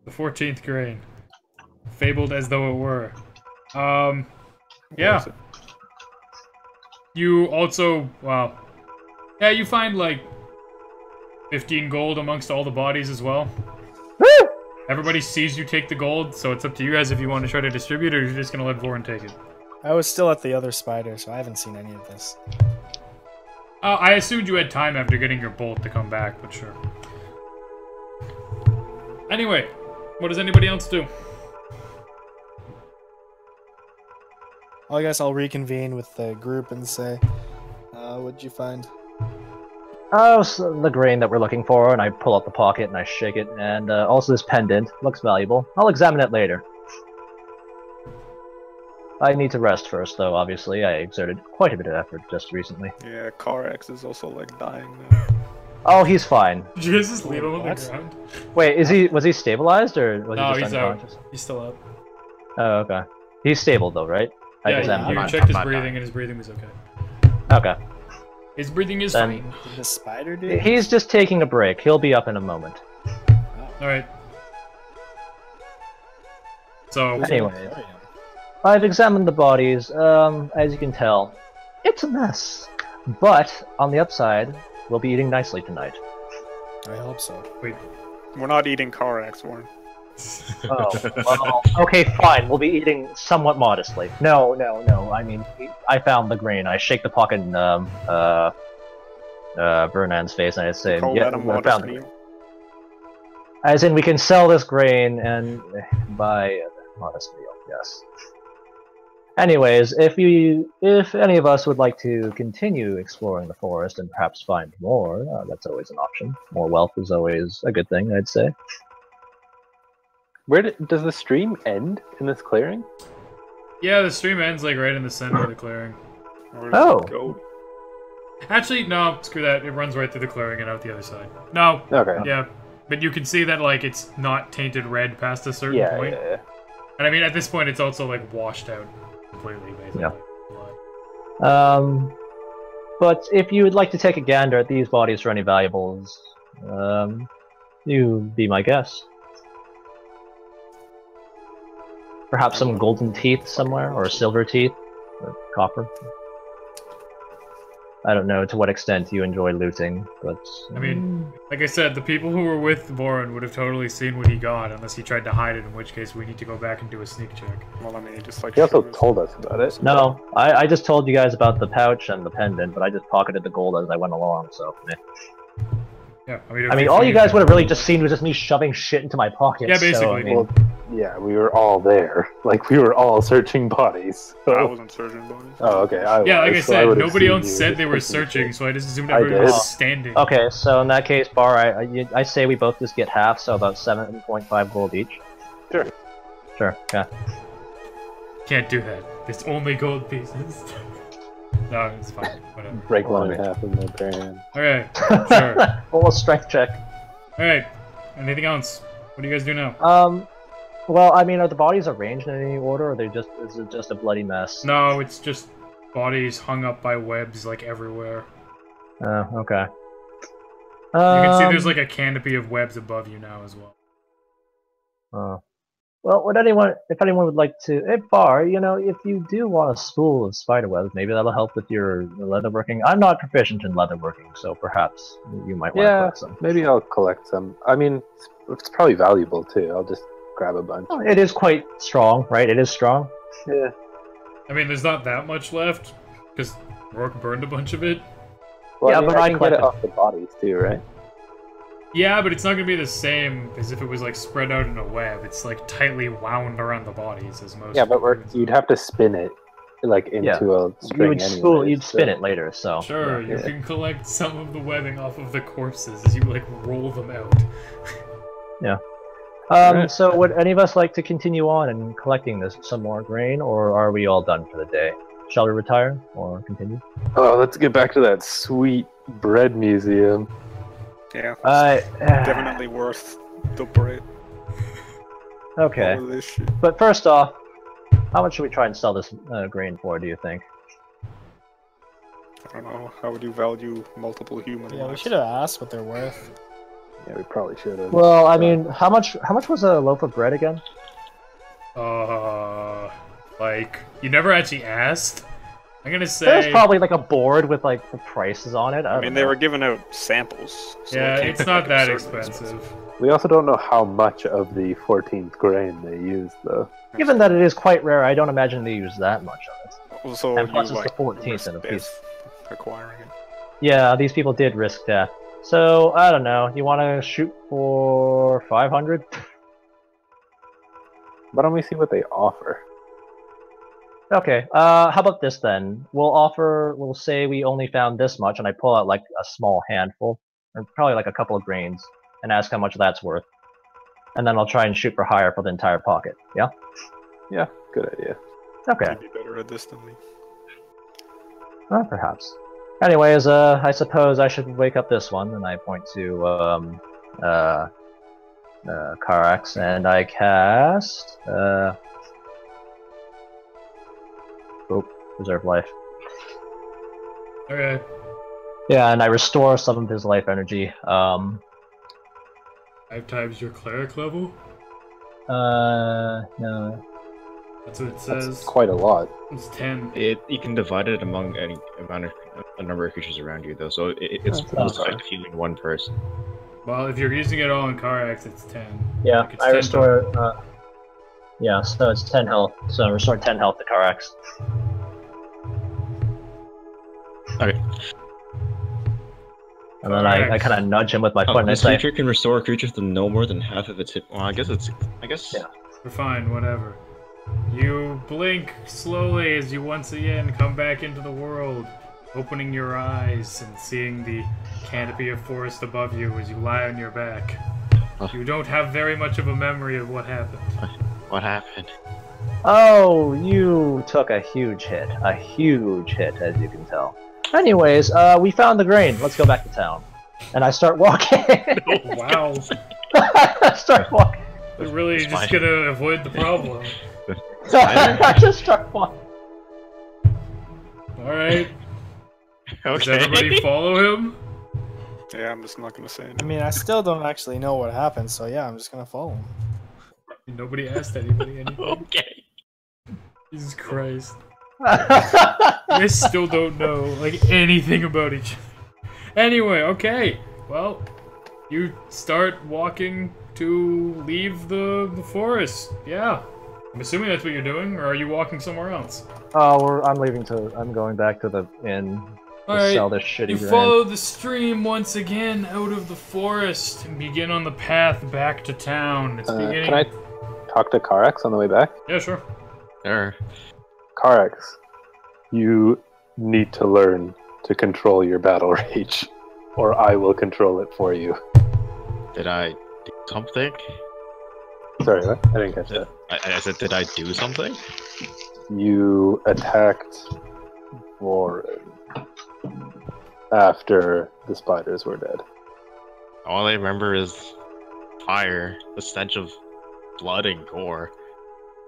The 14th grain. Fabled as though it were. Yeah. You also, wow. Yeah, you find, like, 15 gold amongst all the bodies as well. Woo! Everybody sees you take the gold, so it's up to you guys if you want to try to distribute, or you're just gonna let Voran take it. I was still at the other spider, so I haven't seen any of this. I assumed you had time after getting your bolt to come back, but sure. Anyway, what does anybody else do? Well, I guess I'll reconvene with the group and say, what'd you find? Oh, so the grain that we're looking for, and I pull out the pocket and I shake it, and also this pendant. Looks valuable. I'll examine it later. I need to rest first, though, obviously. I exerted quite a bit of effort just recently. Yeah, Karax is also like dying now. Oh, he's fine. Did you guys just leave him on the What? ground? Wait, was he stabilized, or was No, he just he's out. unconscious? He's still up. Oh, okay. He's stable, though, right? I Yeah, examined you him. checked his I'm not breathing, dying. and his breathing was okay. Okay. His breathing is Then- fine. Did the spider do? He's just taking a break. He'll be up in a moment. Alright. So, Anyway. I've examined the bodies. As you can tell, it's a mess. But, on the upside, we'll be eating nicely tonight. I hope so. We're not eating Karax, Warren. Oh, well, okay, fine. We'll be eating somewhat modestly. No. I mean, I found the grain. I shake the pocket in Vernan's face, and I say, Call "Yeah, that a I modest found it." meal. As in, we can sell this grain and buy a modest meal. Yes. Anyways, if any of us would like to continue exploring the forest and perhaps find more, that's always an option. More wealth is always a good thing, I'd say. Where does the stream end in this clearing? yeah, the stream ends, like, right in the center of the clearing. Where does Oh. it go? Actually, no, screw that. It runs right through the clearing and out the other side. No, Okay. yeah. But you can see that, like, it's not tainted red past a certain Yeah, point. yeah. And I mean, at this point, it's also, like, washed out completely, basically. Yeah. Blood. But if you would like to take a gander at these bodies for any valuables, you be my guest. Perhaps some golden teeth somewhere, or silver teeth, or copper. I don't know to what extent you enjoy looting, but... I mean, like I said, the people who were with Voran would have totally seen what he got, unless he tried to hide it, in which case we need to go back and do a sneak check. Well, I mean, he just like. He also showed us- told us about it. No, I just told you guys about the pouch and the pendant, but I just pocketed the gold as I went along, so... eh. Yeah, I mean, I mean, all you guys would have really just seen was just me shoving shit into my pockets. Yeah, basically. So, I mean, Well, yeah, we were all there. Like, we were all searching bodies. So... I wasn't searching bodies. Oh, okay. Yeah, like I was, so said, would've nobody seen else you said just they were taking searching, shit. so I just assumed I everybody did. was standing. okay, so in that case, Bar, I say we both just get half, so about 7.5 gold each. Sure. Sure, yeah. Can't do that. It's only gold pieces. No, it's fine. Whatever. Break one in half in my bare hand. Okay, sure. Roll a strength check. Alright, anything else? What do you guys do now? Well, I mean, are the bodies arranged in any order, or is it just a bloody mess? No, it's just bodies hung up by webs, like, everywhere. Oh, okay. You can see there's, like, a canopy of webs above you now as well. Well, if anyone would like to, Bar, you know, if you do want a spool of spider webs, maybe that'll help with your leatherworking. I'm not proficient in leatherworking, so perhaps you might want to collect some. Maybe I'll collect some. I mean, it's probably valuable too. I'll just grab a bunch. It is quite strong, right? It is strong. Yeah. I mean, there's not that much left, because Rourke burned a bunch of it. Well, Yeah, I mean, but I I can get it collected- off the bodies too, right? Yeah, but it's not gonna be the same as if it was, like, spread out in a web. It's, like, tightly wound around the bodies, as most Yeah, but weapons you'd are. have to spin it, like, into a string You'd spin it later, so. Sure, yeah. you can collect some of the webbing off of the corpses as you, like, roll them out. Alright. So would any of us like to continue on and collecting some more grain, or are we all done for the day? Shall we retire, or continue? Oh, let's get back to that sweet bread museum. Yeah, Uh, definitely worth the bread. Okay, All of this shit. but first off, how much should we try and sell this grain for, do you think? I don't know. How would you value multiple human Yeah, we lives? should have asked what they're worth. Yeah, we probably should have. Well, I mean, how much was a loaf of bread again? Like, you never actually asked? I'm gonna say... There's probably like a board with like the prices on it. I mean, they were giving out samples. So Yeah, it can't it's be, not like, that absurdly expensive. We also don't know how much of the 14th grain they use, though. Given that it is quite rare, I don't imagine they use that much of it. Also, And you, plus it's the like, 14th risk in a death piece. acquiring it. Yeah, these people did risk death. So, I don't know, you want to shoot for 500? Why don't we see what they offer? Okay, how about this then? We'll say we only found this much, and I pull out like a small handful, or probably like a couple of grains, and ask how much that's worth. And then I'll try and shoot for higher for the entire pocket, yeah? Yeah, good idea. Okay, You'd be better at this than me. well, perhaps. Anyways, I suppose I should wake up this one, and I point to, Karax, and I cast, preserve life. Okay. Yeah, and I restore some of his life energy. 5 times your cleric level? No. That's what it That's says. quite a lot. It's 10. You can divide it among a number of creatures around you, though. So it's That's like fine. healing one person. Well, if you're using it all in Karax, it's 10. Yeah, Like, it's I 10 restore, yeah, so it's 10 health. So I restore 10 health to Karax. Okay. And then I kind of nudge him with my foot and I This say, creature can restore a creature to no more than half of its hit. Well, I guess. Yeah. We're fine, whatever. You blink slowly as you once again come back into the world, opening your eyes and seeing the canopy of forest above you as you lie on your back. You don't have very much of a memory of what happened. What happened? oh, you took a huge hit. A huge hit, as you can tell. Anyways, we found the grain. Let's go back to town. And I start walking. Oh, wow. I start walking. We're really It's just fine. gonna avoid the problem. I just start walking. Alright. Does Okay. everybody follow him? Yeah, I'm just not gonna say I anything. mean, I still don't actually know what happened, so yeah, I'm just gonna follow him. Nobody asked anybody anything. Okay. Jesus Christ. I still don't know, like, anything about each other. Anyway, okay. Well, you start walking to leave the forest. Yeah. I'm assuming that's what you're doing, or are you walking somewhere else? Oh, I'm leaving I'm going back to the inn. Alright, sell this shitty you brand. follow the stream once again out of the forest and begin on the path back to town. It's beginning... Can I talk to Karax on the way back? Yeah, sure. There. Karax, you need to learn to control your battle rage, or I will control it for you. Did I do something? Sorry, what? I didn't catch that. I said, did I do something? You attacked Warren after the spiders were dead. All I remember is fire, the stench of blood and gore.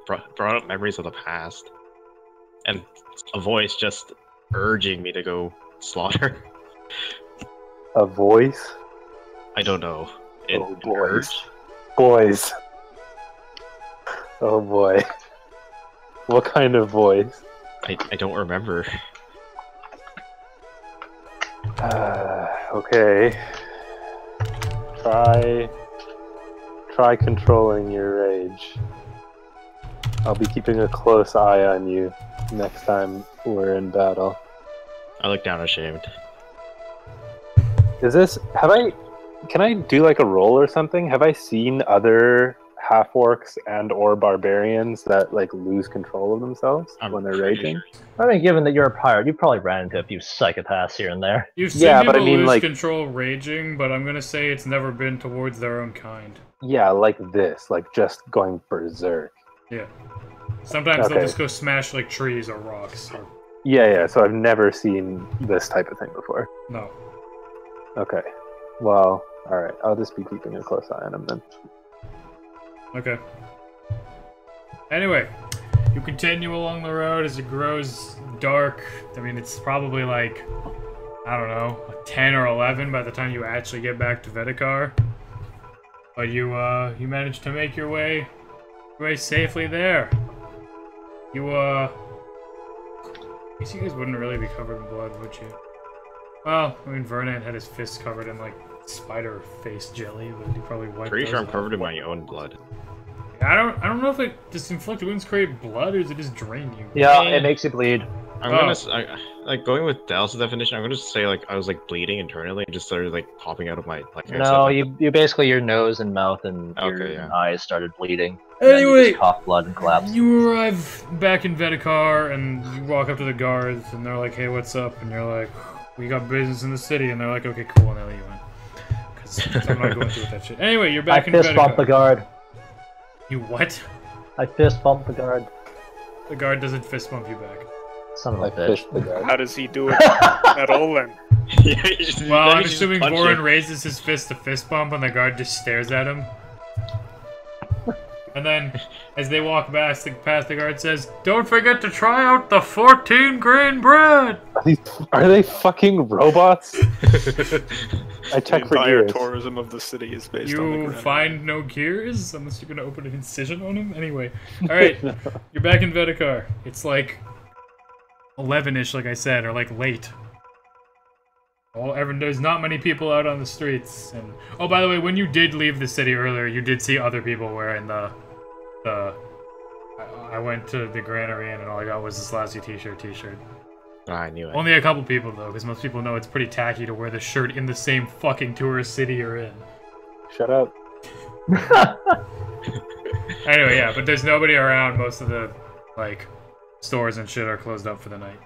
Brought up memories of the past. And a voice just urging me to go slaughter. A voice? I don't know. Oh, boys. Boys. Oh boy. What kind of voice? I don't remember. Okay. Try controlling your rage. I'll be keeping a close eye on you next time we're in battle. I look down ashamed. Can I do like a roll or something? Have I seen other half-orcs and or barbarians that like lose control of themselves when they're pretty raging? sure. I mean, given that you're a pirate, you probably ran into a few psychopaths here and there. You've seen Yeah, people but I mean, lose like- control raging, but I'm gonna say it's never been towards their own kind. Yeah, like this, like just going berserk. Yeah. Sometimes they'll Okay. just go smash like trees or rocks. Or... Yeah, so I've never seen this type of thing before. No. Okay. Well, alright, I'll just be keeping a close eye on him then. Okay. Anyway, you continue along the road as it grows dark. I mean, it's probably like, I don't know, 10 or 11 by the time you actually get back to Vedikar. But you managed to make your way safely there. I guess you guys wouldn't really be covered in blood, would you? Well, I mean, Vernon had his fists covered in, like, spider face jelly, but he probably wiped Pretty sure those I'm off. covered in my own blood. I don't know if does inflict wounds create blood, or does it just drain you? Yeah, it makes you bleed. I'm gonna like going with Dallas' definition. I'm gonna just say like I was like bleeding internally and just started like popping out of my like. I said, No, like, you basically your nose and mouth and Okay, your yeah. eyes started bleeding. And then you Anyway, just coughed blood and collapsed. you arrive back in Vedikar and you walk up to the guards and they're like, "Hey, what's up?" And you're like, "We got business in the city." And they're like, "Okay, cool," and they let you in. Because I'm not going through with that shit. Anyway, you're I back in fist bumped the Vedikar. guard. You what? I fist bumped the guard. The guard doesn't fist bump you back. Son of I a bitch. fished the guard. How does he do it at all then? yeah, you just- Well, you I'm just assuming punch Voran him. raises his fist to fist bump and the guard just stares at him. And then, as they walk past the guard says, "Don't forget to try out the 14-grain bread!" Are they fucking robots? I The checked for entire gears. tourism of the city is based on the You granite. find no gears, unless you're gonna open an incision on him. Anyway, alright, you're back in Vedikar. It's like 11-ish, like I said, or like late. There's not many people out on the streets. And oh, by the way, when you did leave the city earlier, you did see other people wearing the I went to the granary and all I got was this lousy t-shirt. I knew it. Only a couple people though, because most people know it's pretty tacky to wear the shirt in the same fucking tourist city you're in. Shut up. Anyway, yeah, but there's nobody around. Most of the like stores and shit are closed up for the night.